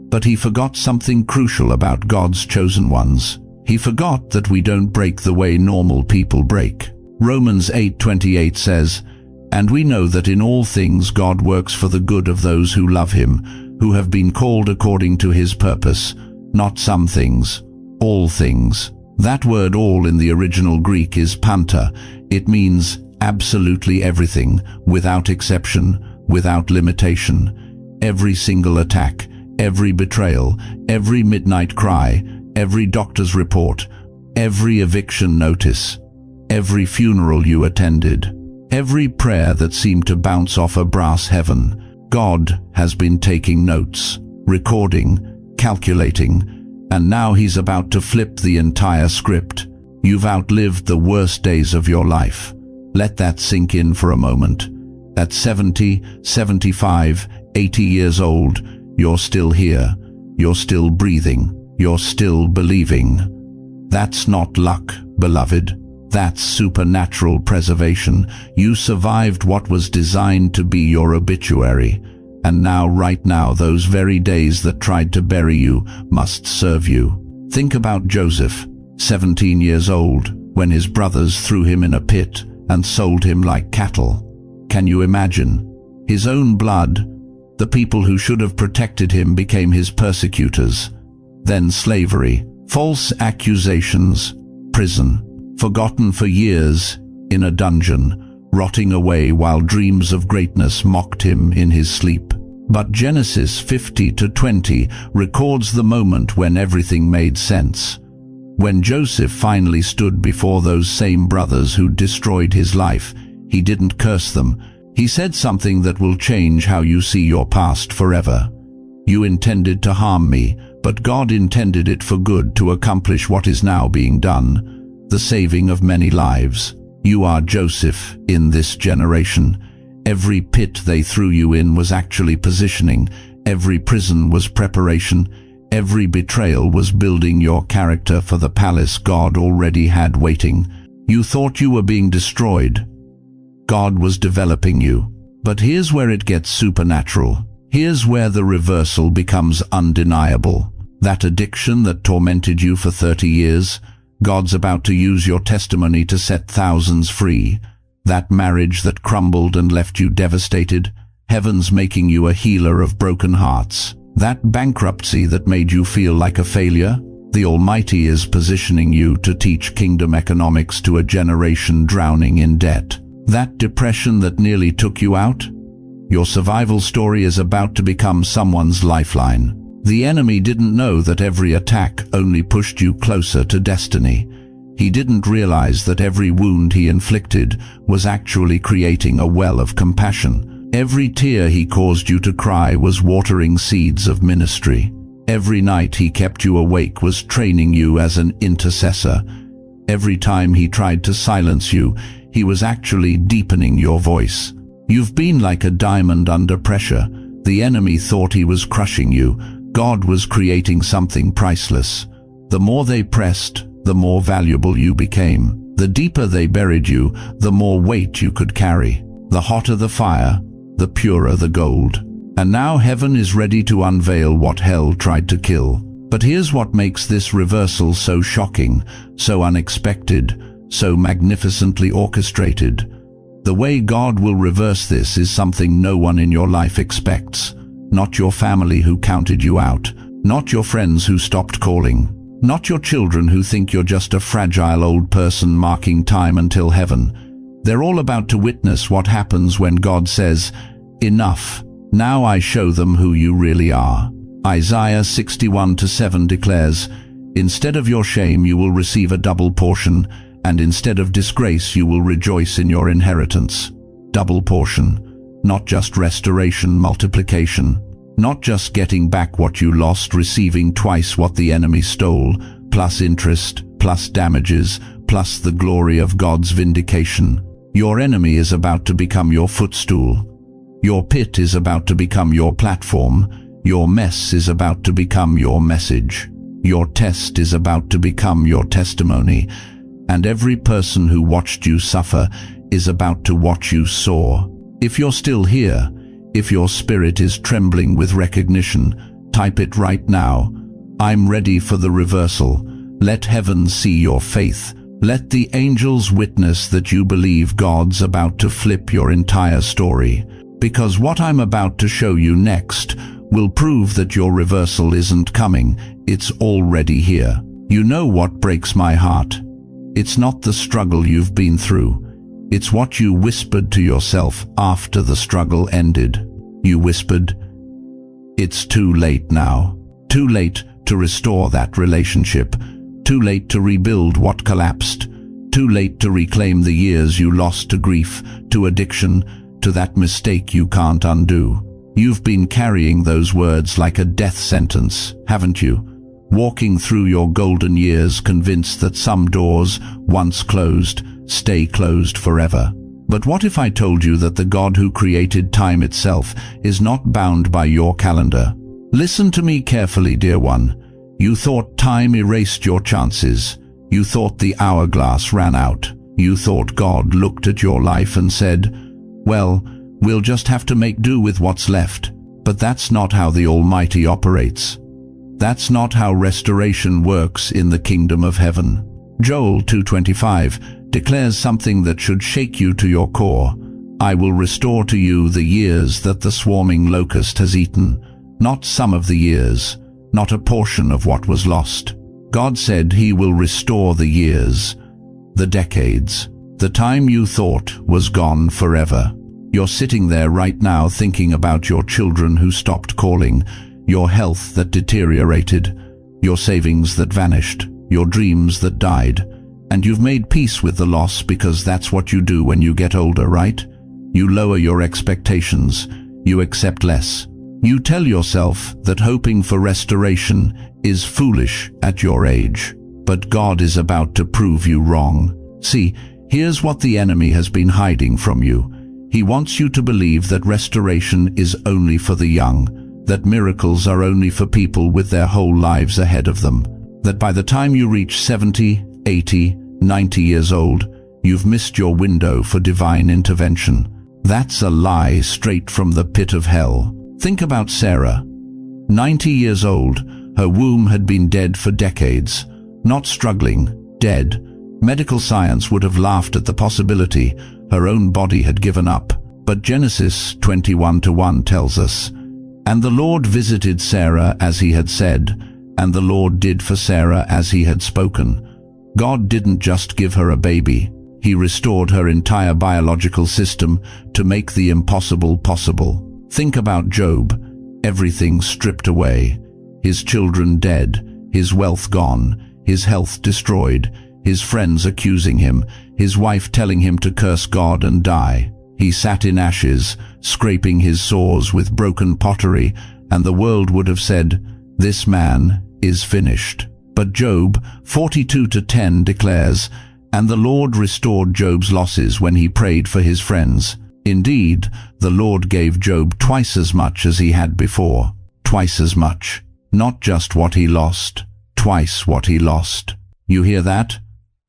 But he forgot something crucial about God's chosen ones. He forgot that we don't break the way normal people break. Romans 8:28 says, "And we know that in all things God works for the good of those who love him, who have been called according to his purpose." Not some things, all things. That word all in the original Greek is panta. It means absolutely everything, without exception, without limitation. Every single attack, every betrayal, every midnight cry, every doctor's report, every eviction notice, every funeral you attended, every prayer that seemed to bounce off a brass heaven. God has been taking notes, recording, calculating, and now he's about to flip the entire script. You've outlived the worst days of your life. Let that sink in for a moment. At 70, 75, 80 years old, you're still here. You're still breathing. You're still believing. That's not luck, beloved. That's supernatural preservation. You survived what was designed to be your obituary. And now, right now, those very days that tried to bury you must serve you. Think about Joseph, 17 years old, when his brothers threw him in a pit and sold him like cattle. Can you imagine? His own blood, the people who should have protected him, became his persecutors. Then slavery, false accusations, prison, forgotten for years in a dungeon, rotting away while dreams of greatness mocked him in his sleep. But Genesis 50:20 records the moment when everything made sense. When Joseph finally stood before those same brothers who destroyed his life, he didn't curse them. He said something that will change how you see your past forever. You intended to harm me, but God intended it for good to accomplish what is now being done, the saving of many lives. You are Joseph in this generation. Every pit they threw you in was actually positioning. Every prison was preparation. Every betrayal was building your character for the palace God already had waiting. You thought you were being destroyed. God was developing you. But here's where it gets supernatural. Here's where the reversal becomes undeniable. That addiction that tormented you for 30 years, God's about to use your testimony to set thousands free. That marriage that crumbled and left you devastated, heaven's making you a healer of broken hearts. That bankruptcy that made you feel like a failure, the Almighty is positioning you to teach kingdom economics to a generation drowning in debt. That depression that nearly took you out, your survival story is about to become someone's lifeline. The enemy didn't know that every attack only pushed you closer to destiny. He didn't realize that every wound he inflicted was actually creating a well of compassion. Every tear he caused you to cry was watering seeds of ministry. Every night he kept you awake was training you as an intercessor. Every time he tried to silence you, he was actually deepening your voice. You've been like a diamond under pressure. The enemy thought he was crushing you. God was creating something priceless. The more they pressed, the more valuable you became. The deeper they buried you, the more weight you could carry. The hotter the fire, the purer the gold. And now heaven is ready to unveil what hell tried to kill. But here's what makes this reversal so shocking, so unexpected, so magnificently orchestrated. The way God will reverse this is something no one in your life expects. Not your family who counted you out. Not your friends who stopped calling. Not your children who think you're just a fragile old person marking time until heaven. They're all about to witness what happens when God says, "Enough. Now I show them who you really are." Isaiah 61:7 declares, "Instead of your shame you will receive a double portion, and instead of disgrace you will rejoice in your inheritance." Double portion. Not just restoration, multiplication. Not just getting back what you lost, receiving twice what the enemy stole, plus interest, plus damages, plus the glory of God's vindication. Your enemy is about to become your footstool. Your pit is about to become your platform. Your mess is about to become your message. Your test is about to become your testimony. And every person who watched you suffer is about to watch you soar. If you're still here, if your spirit is trembling with recognition, type it right now. I'm ready for the reversal. Let heaven see your faith. Let the angels witness that you believe God's about to flip your entire story. Because what I'm about to show you next will prove that your reversal isn't coming, it's already here. You know what breaks my heart? It's not the struggle you've been through. It's what you whispered to yourself after the struggle ended. You whispered, "It's too late now. Too late to restore that relationship. Too late to rebuild what collapsed. Too late to reclaim the years you lost to grief, to addiction, to that mistake you can't undo." You've been carrying those words like a death sentence, haven't you? Walking through your golden years convinced that some doors, once closed, stay closed forever. But what if I told you that the God who created time itself is not bound by your calendar? Listen to me carefully, dear one. You thought time erased your chances. You thought the hourglass ran out. You thought God looked at your life and said, "Well, we'll just have to make do with what's left." But that's not how the Almighty operates. That's not how restoration works in the kingdom of heaven. Joel 2:25 declares something that should shake you to your core. "I will restore to you the years that the swarming locust has eaten." Not some of the years, not a portion of what was lost. God said He will restore the years, the decades, the time you thought was gone forever. You're sitting there right now thinking about your children who stopped calling, your health that deteriorated, your savings that vanished, your dreams that died, and you've made peace with the loss because that's what you do when you get older, right? You lower your expectations, you accept less. You tell yourself that hoping for restoration is foolish at your age, but God is about to prove you wrong. See, here's what the enemy has been hiding from you. He wants you to believe that restoration is only for the young, that miracles are only for people with their whole lives ahead of them, that by the time you reach 70, 80, 90 years old, you've missed your window for divine intervention. That's a lie straight from the pit of hell. Think about Sarah. 90 years old, her womb had been dead for decades. Not struggling, dead. Medical science would have laughed at the possibility. Her own body had given up. But Genesis 21:1 tells us, "And the Lord visited Sarah as He had said, and the Lord did for Sarah as He had spoken." God didn't just give her a baby. He restored her entire biological system to make the impossible possible. Think about Job. Everything stripped away. His children dead, his wealth gone, his health destroyed, his friends accusing him, his wife telling him to curse God and die. He sat in ashes, scraping his sores with broken pottery, and the world would have said, "This man is finished." But Job 42:10 declares, "And the Lord restored Job's losses when he prayed for his friends. Indeed, the Lord gave Job twice as much as he had before." Twice as much. Not just what he lost, twice what he lost. You hear that?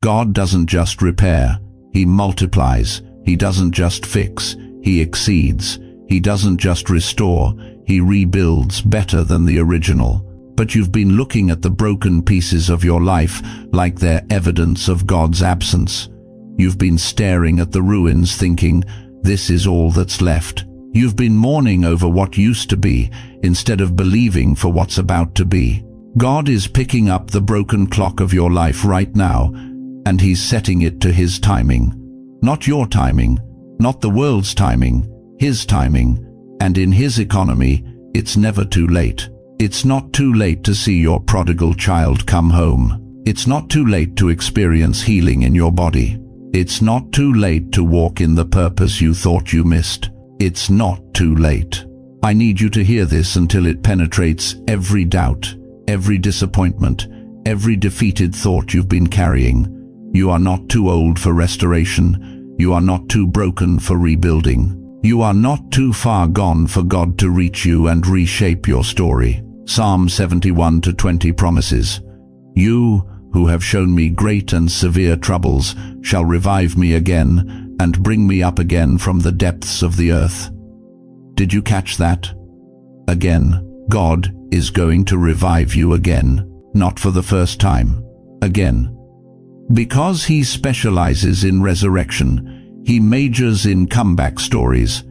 God doesn't just repair, He multiplies. He doesn't just fix, He exceeds. He doesn't just restore, He rebuilds better than the original. But you've been looking at the broken pieces of your life like they're evidence of God's absence. You've been staring at the ruins thinking, "This is all that's left." You've been mourning over what used to be instead of believing for what's about to be. God is picking up the broken clock of your life right now, and He's setting it to His timing. Not your timing, not the world's timing, His timing. And in His economy, it's never too late. It's not too late to see your prodigal child come home. It's not too late to experience healing in your body. It's not too late to walk in the purpose you thought you missed. It's not too late. I need you to hear this until it penetrates every doubt, every disappointment, every defeated thought you've been carrying. You are not too old for restoration. You are not too broken for rebuilding. You are not too far gone for God to reach you and reshape your story. Psalm 71:20 promises, "You who have shown me great and severe troubles shall revive me again and bring me up again from the depths of the earth." Did you catch that? Again, God is going to revive you again, not for the first time, again. Because He specializes in resurrection, He majors in comeback stories.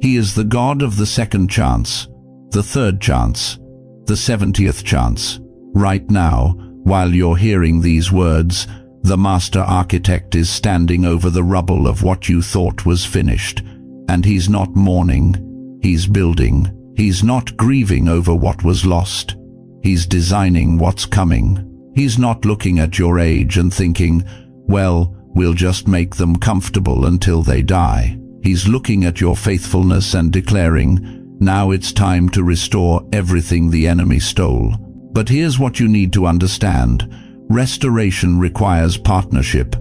He is the God of the second chance, the third chance, the 70th chance. Right now, While you're hearing these words, the master architect is standing over the rubble of what you thought was finished. And he's not mourning, he's building. He's not grieving over what was lost. He's designing what's coming. He's not looking at your age and thinking, well, we'll just make them comfortable until they die. He's looking at your faithfulness and declaring, now it's time to restore everything the enemy stole. But here's what you need to understand. Restoration requires partnership.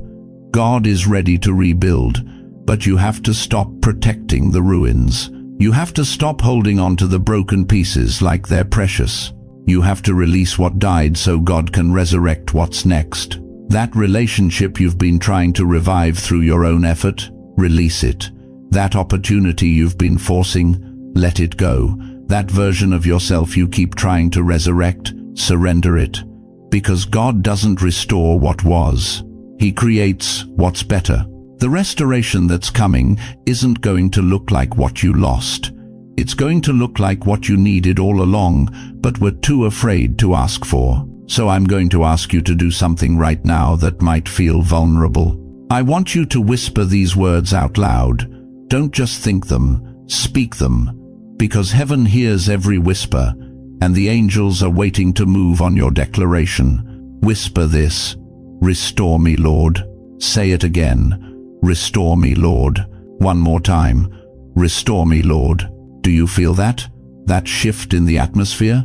God is ready to rebuild, but you have to stop protecting the ruins. You have to stop holding on to the broken pieces like they're precious. You have to release what died so God can resurrect what's next. That relationship you've been trying to revive through your own effort, release it. That opportunity you've been forcing, let it go. That version of yourself you keep trying to resurrect, surrender it. Because God doesn't restore what was. He creates what's better. The restoration that's coming isn't going to look like what you lost. It's going to look like what you needed all along, but were too afraid to ask for. So I'm going to ask you to do something right now that might feel vulnerable. I want you to whisper these words out loud. Don't just think them, speak them. Because heaven hears every whisper, and the angels are waiting to move on your declaration. Whisper this: restore me, Lord. Say it again: restore me, Lord. One more time: restore me, Lord. Do you feel that? That shift in the atmosphere?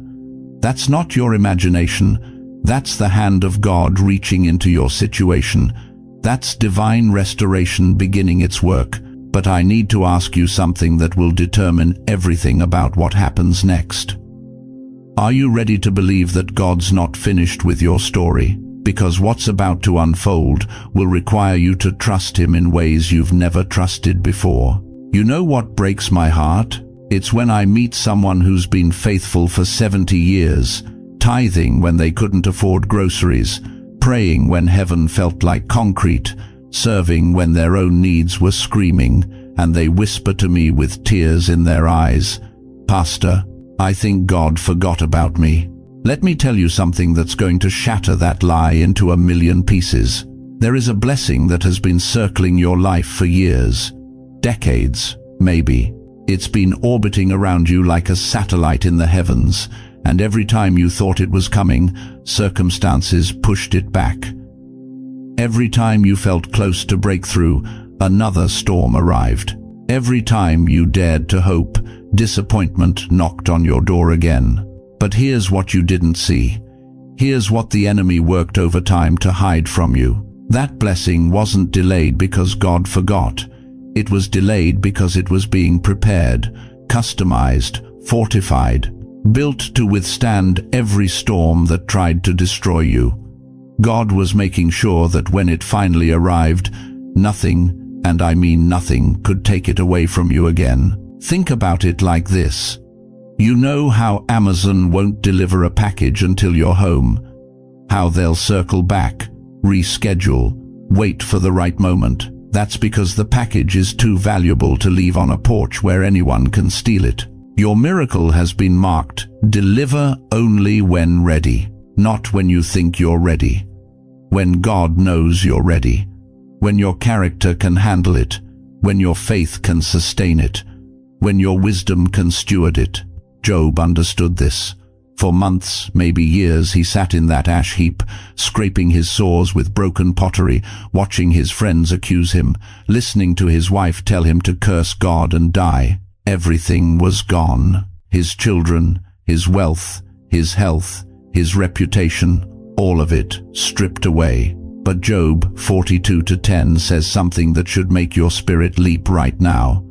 That's not your imagination. That's the hand of God reaching into your situation. That's divine restoration beginning its work. But I need to ask you something that will determine everything about what happens next. Are you ready to believe that God's not finished with your story? Because what's about to unfold will require you to trust Him in ways you've never trusted before. You know what breaks my heart? It's when I meet someone who's been faithful for 70 years, tithing when they couldn't afford groceries, praying when heaven felt like concrete, serving when their own needs were screaming, and they whisper to me with tears in their eyes, "Pastor, I think God forgot about me." Let me tell you something that's going to shatter that lie into a million pieces. There is a blessing that has been circling your life for years, decades, maybe. It's been orbiting around you like a satellite in the heavens, and every time you thought it was coming, circumstances pushed it back. Every time you felt close to breakthrough, another storm arrived. Every time you dared to hope, disappointment knocked on your door again. But here's what you didn't see. Here's what the enemy worked overtime to hide from you. That blessing wasn't delayed because God forgot. It was delayed because it was being prepared, customized, fortified, built to withstand every storm that tried to destroy you. God was making sure that when it finally arrived, nothing, and I mean nothing, could take it away from you again. Think about it like this. You know how Amazon won't deliver a package until you're home. How they'll circle back, reschedule, wait for the right moment. That's because the package is too valuable to leave on a porch where anyone can steal it. Your miracle has been marked, deliver only when ready, not when you think you're ready. When God knows you're ready. When your character can handle it. When your faith can sustain it. When your wisdom can steward it. Job understood this. For months, maybe years, he sat in that ash heap, scraping his sores with broken pottery, watching his friends accuse him, listening to his wife tell him to curse God and die. Everything was gone. His children, his wealth, his health, his reputation, all of it stripped away. But Job 42:10 says something that should make your spirit leap right now.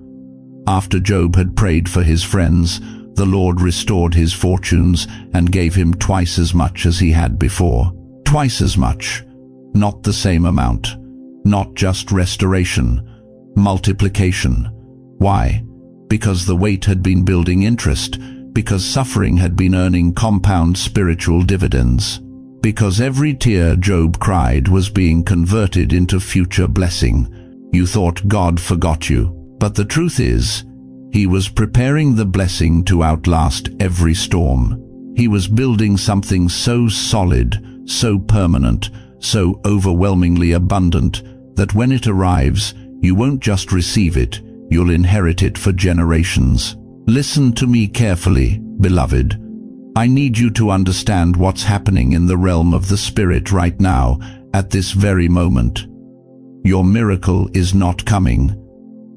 After Job had prayed for his friends, the Lord restored his fortunes and gave him twice as much as he had before. Twice as much. Not the same amount. Not just restoration. Multiplication. Why? Because the weight had been building interest. Because suffering had been earning compound spiritual dividends. Because every tear Job cried was being converted into future blessing. You thought God forgot you. But the truth is, He was preparing the blessing to outlast every storm. He was building something so solid, so permanent, so overwhelmingly abundant, that when it arrives, you won't just receive it, you'll inherit it for generations. Listen to me carefully, beloved. I need you to understand what's happening in the realm of the Spirit right now, at this very moment. Your miracle is not coming.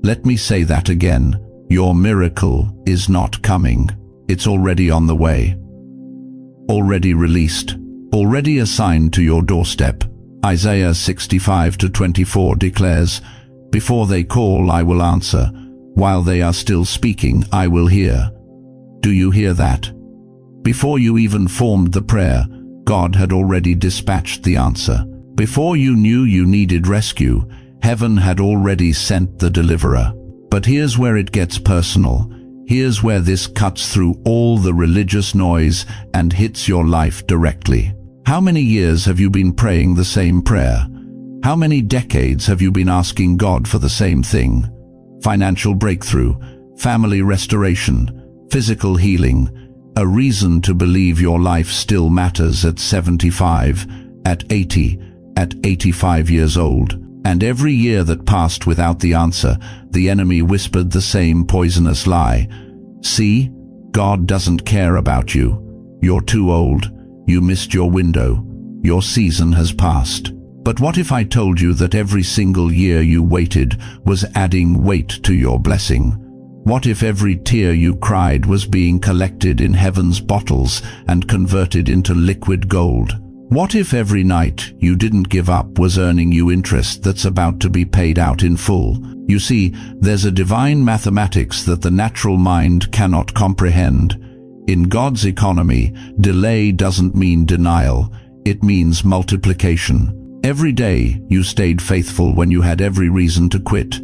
Let me say that again. Your miracle is not coming. It's already on the way. Already released. Already assigned to your doorstep. Isaiah 65:24 declares, "Before they call, I will answer. While they are still speaking, I will hear." Do you hear that? Before you even formed the prayer, God had already dispatched the answer. Before you knew you needed rescue, heaven had already sent the deliverer. But here's where it gets personal. Here's where this cuts through all the religious noise and hits your life directly. How many years have you been praying the same prayer? How many decades have you been asking God for the same thing? Financial breakthrough, family restoration, physical healing, a reason to believe your life still matters at 75, at 80, at 85 years old. And every year that passed without the answer, the enemy whispered the same poisonous lie. See, God doesn't care about you. You're too old. You missed your window. Your season has passed. But what if I told you that every single year you waited was adding weight to your blessing? What if every tear you cried was being collected in heaven's bottles and converted into liquid gold? What if every night you didn't give up was earning you interest that's about to be paid out in full? You see, there's a divine mathematics that the natural mind cannot comprehend. In God's economy, delay doesn't mean denial, it means multiplication. Every day you stayed faithful when you had every reason to quit.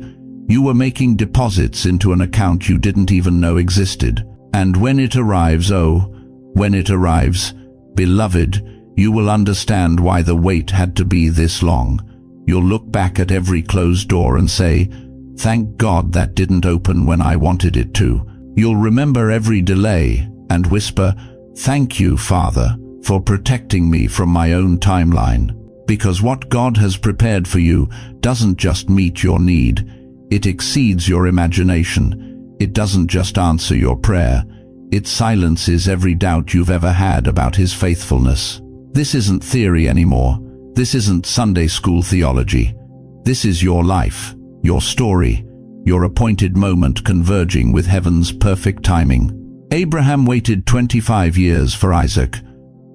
You were making deposits into an account you didn't even know existed. And when it arrives, when it arrives, beloved, you will understand why the wait had to be this long. You'll look back at every closed door and say, "Thank God that didn't open when I wanted it to." You'll remember every delay and whisper, "Thank you, Father, for protecting me from my own timeline." Because what God has prepared for you doesn't just meet your need, it exceeds your imagination. It doesn't just answer your prayer, it silences every doubt you've ever had about His faithfulness. This isn't theory anymore. This isn't Sunday school theology. This is your life, your story, your appointed moment converging with heaven's perfect timing. Abraham waited 25 years for Isaac.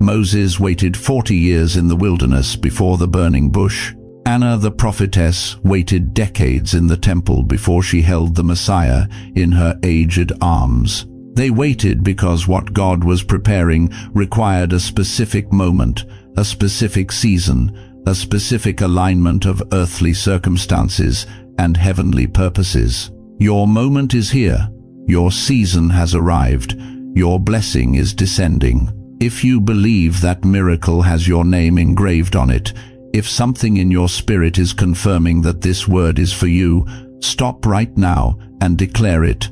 Moses waited 40 years in the wilderness before the burning bush. Anna the prophetess waited decades in the temple before she held the Messiah in her aged arms. They waited because what God was preparing required a specific moment, a specific season, a specific alignment of earthly circumstances and heavenly purposes. Your moment is here. Your season has arrived. Your blessing is descending. If you believe that miracle has your name engraved on it, if something in your spirit is confirming that this word is for you, stop right now and declare it.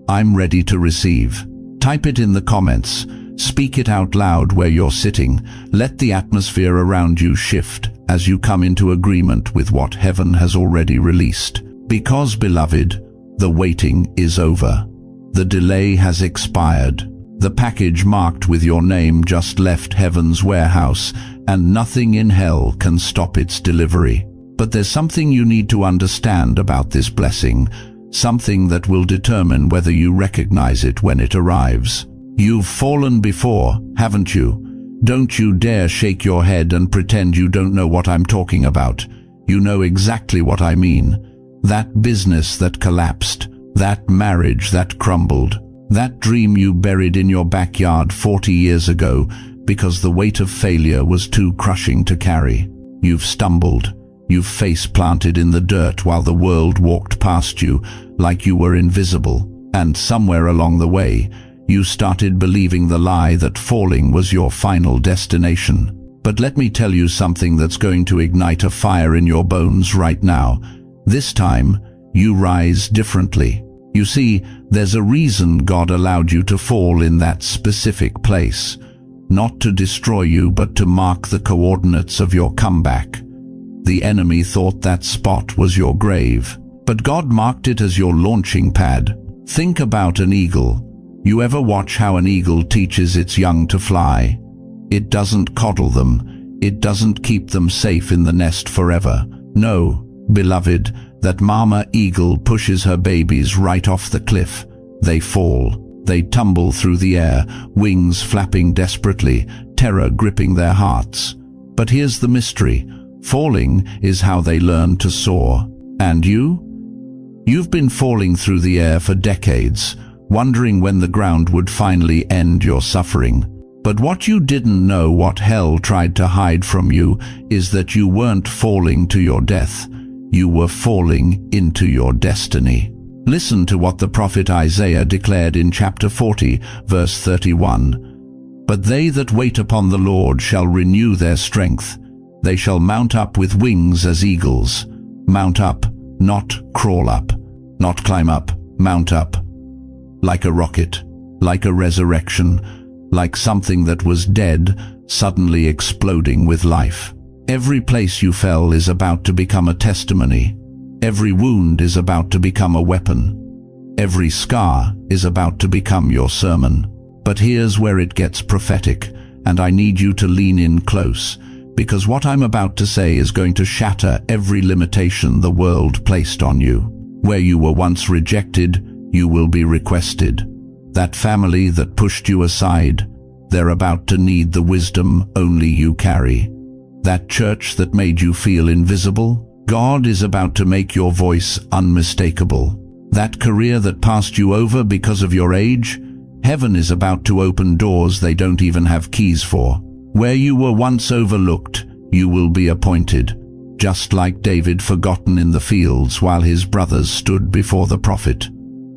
I'm ready to receive. Type it in the comments. Speak it out loud where you're sitting. Let the atmosphere around you shift as you come into agreement with what heaven has already released. Because, beloved, the waiting is over. The delay has expired. The package marked with your name just left heaven's warehouse, and nothing in hell can stop its delivery. But there's something you need to understand about this blessing, something that will determine whether you recognize it when it arrives. You've fallen before, haven't you? Don't you dare shake your head and pretend you don't know what I'm talking about. You know exactly what I mean. That business that collapsed, that marriage that crumbled, that dream you buried in your backyard 40 years ago because the weight of failure was too crushing to carry. You've stumbled. You've face-planted in the dirt while the world walked past you like you were invisible. And somewhere along the way, you started believing the lie that falling was your final destination. But let me tell you something that's going to ignite a fire in your bones right now. This time, you rise differently. You see, there's a reason God allowed you to fall in that specific place. not to destroy you but to mark the coordinates of your comeback. The enemy thought that spot was your grave, but God marked it as your launching pad. Think about an eagle. You ever watch how an eagle teaches its young to fly? It doesn't coddle them. It doesn't keep them safe in the nest forever. No, beloved, that mama eagle pushes her babies right off the cliff. They fall. They tumble through the air, wings flapping desperately, terror gripping their hearts. But here's the mystery. Falling is how they learn to soar. And you? You've been falling through the air for decades, wondering when the ground would finally end your suffering. But what you didn't know, what hell tried to hide from you, is that you weren't falling to your death. You were falling into your destiny. Listen to what the prophet Isaiah declared in chapter 40, verse 31. But they that wait upon the Lord shall renew their strength. They shall mount up with wings as eagles. Mount up, not crawl up. Not climb up, mount up. Like a rocket, like a resurrection, like something that was dead, suddenly exploding with life. Every place you fell is about to become a testimony. Every wound is about to become a weapon. Every scar is about to become your sermon. But here's where it gets prophetic, and I need you to lean in close, because what I'm about to say is going to shatter every limitation the world placed on you. Where you were once rejected, you will be requested. That family that pushed you aside, they're about to need the wisdom only you carry. That church that made you feel invisible, God is about to make your voice unmistakable. That career that passed you over because of your age, heaven is about to open doors they don't even have keys for. Where you were once overlooked, you will be appointed, just like David forgotten in the fields while his brothers stood before the prophet.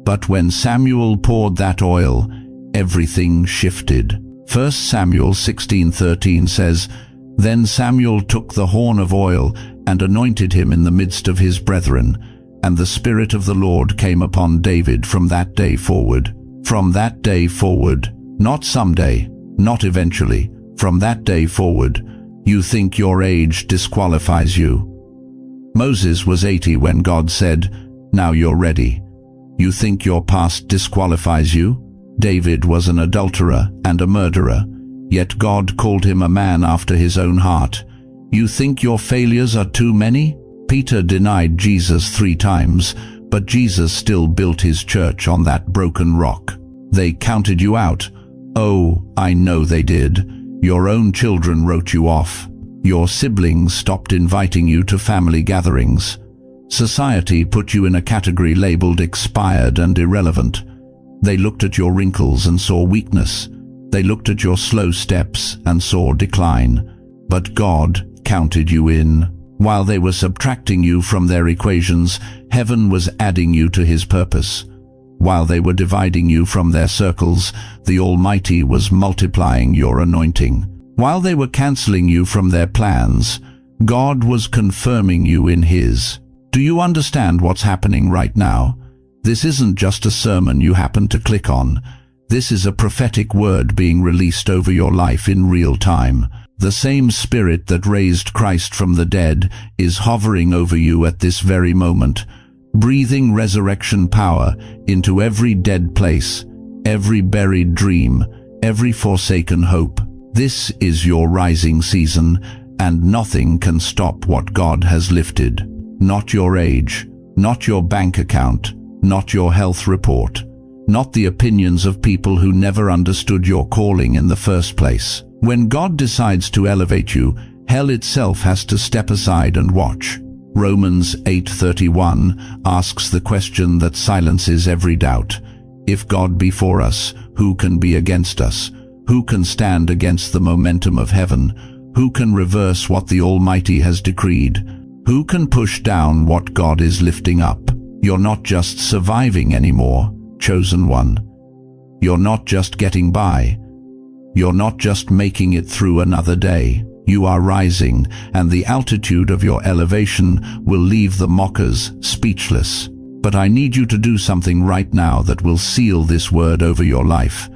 But when Samuel poured that oil, everything shifted. 1 Samuel 16:13 says, Then Samuel took the horn of oil and anointed him in the midst of his brethren, and the Spirit of the Lord came upon David from that day forward. From that day forward, not someday, not eventually, from that day forward. You think your age disqualifies you. Moses was 80 when God said, Now you're ready. You think your past disqualifies you? David was an adulterer and a murderer, yet God called him a man after his own heart. You think your failures are too many? Peter denied Jesus 3 times, but Jesus still built his church on that broken rock. They counted you out. Oh, I know they did. Your own children wrote you off. Your siblings stopped inviting you to family gatherings. Society put you in a category labeled expired and irrelevant. They looked at your wrinkles and saw weakness. They looked at your slow steps and saw decline. But God counted you in. While they were subtracting you from their equations, heaven was adding you to his purpose. While they were dividing you from their circles, the Almighty was multiplying your anointing. While they were canceling you from their plans, God was confirming you in his. Do you understand what's happening right now? This isn't just a sermon you happen to click on. This is a prophetic word being released over your life in real time. The same Spirit that raised Christ from the dead is hovering over you at this very moment, breathing resurrection power into every dead place, every buried dream, every forsaken hope. This is your rising season, and nothing can stop what God has lifted. Not your age, not your bank account, not your health report, not the opinions of people who never understood your calling in the first place. When God decides to elevate you, hell itself has to step aside and watch. Romans 8:31 asks the question that silences every doubt. If God be for us, who can be against us? Who can stand against the momentum of heaven? Who can reverse what the Almighty has decreed? Who can push down what God is lifting up? You're not just surviving anymore, chosen one. You're not just getting by. You're not just making it through another day. You are rising, and the altitude of your elevation will leave the mockers speechless. But I need you to do something right now that will seal this word over your life.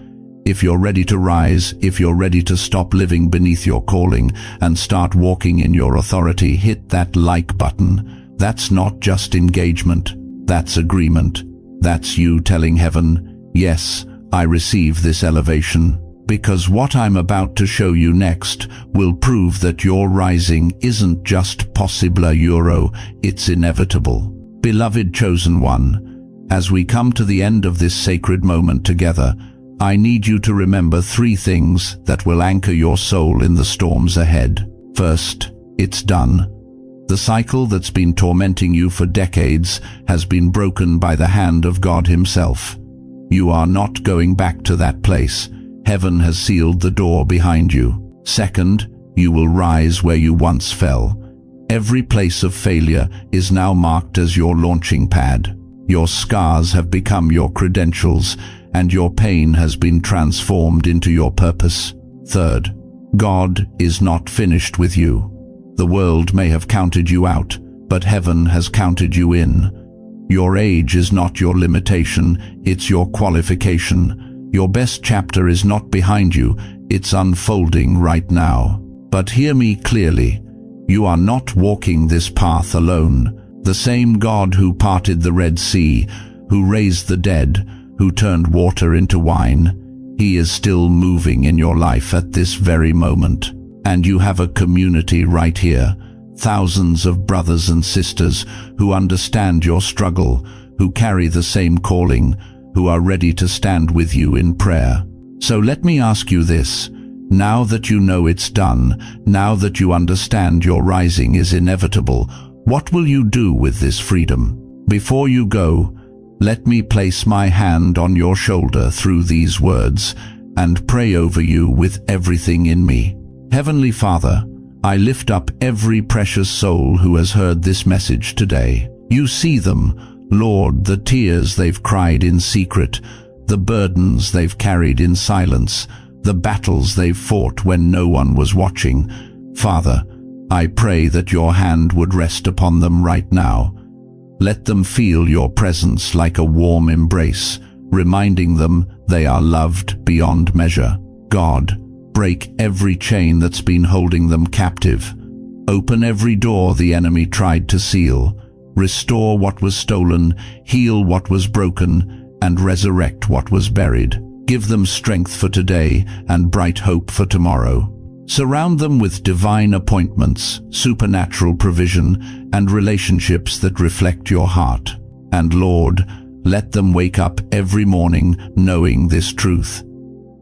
If you're ready to rise, if you're ready to stop living beneath your calling and start walking in your authority, hit that like button. That's not just engagement, that's agreement. That's you telling heaven, yes, I receive this elevation, because what I'm about to show you next will prove that your rising isn't just possible, it's inevitable. Beloved chosen one, as we come to the end of this sacred moment together, I need you to remember 3 things that will anchor your soul in the storms ahead. First, it's done. The cycle that's been tormenting you for decades has been broken by the hand of God Himself. You are not going back to that place. Heaven has sealed the door behind you. Second, you will rise where you once fell. Every place of failure is now marked as your launching pad. Your scars have become your credentials, and your pain has been transformed into your purpose. Third, God is not finished with you. The world may have counted you out, but heaven has counted you in. Your age is not your limitation, it's your qualification. Your best chapter is not behind you, it's unfolding right now. But hear me clearly, you are not walking this path alone. The same God who parted the Red Sea, who raised the dead, who turned water into wine, He is still moving in your life at this very moment. And you have a community right here, thousands of brothers and sisters who understand your struggle, who carry the same calling, who are ready to stand with you in prayer. So let me ask you this, now that you know it's done, now that you understand your rising is inevitable, what will you do with this freedom? Before you go, let me place my hand on your shoulder through these words and pray over you with everything in me. Heavenly Father, I lift up every precious soul who has heard this message today. You see them, Lord, the tears they've cried in secret, the burdens they've carried in silence, the battles they've fought when no one was watching. Father, I pray that your hand would rest upon them right now. Let them feel your presence like a warm embrace, reminding them they are loved beyond measure. God, break every chain that's been holding them captive. Open every door the enemy tried to seal. Restore what was stolen, heal what was broken, and resurrect what was buried. Give them strength for today and bright hope for tomorrow. Surround them with divine appointments, supernatural provision, and relationships that reflect your heart. And Lord, let them wake up every morning knowing this truth.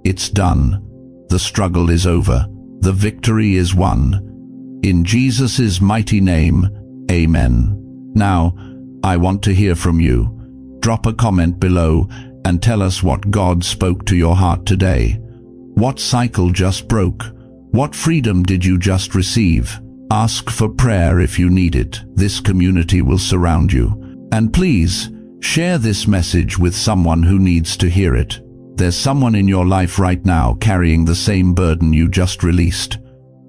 It's done. The struggle is over. The victory is won. In Jesus' mighty name, amen. Now, I want to hear from you. Drop a comment below and tell us what God spoke to your heart today. What cycle just broke? What freedom did you just receive? Ask for prayer if you need it. This community will surround you. And please, share this message with someone who needs to hear it. There's someone in your life right now carrying the same burden you just released.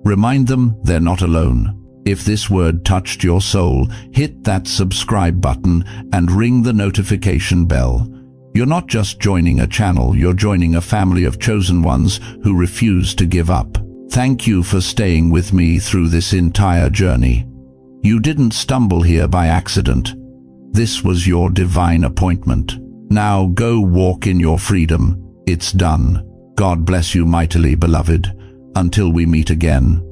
Remind them they're not alone. If this word touched your soul, hit that subscribe button and ring the notification bell. You're not just joining a channel, you're joining a family of chosen ones who refuse to give up. Thank you for staying with me through this entire journey. You didn't stumble here by accident. This was your divine appointment. Now go walk in your freedom. It's done. God bless you mightily, beloved. Until we meet again.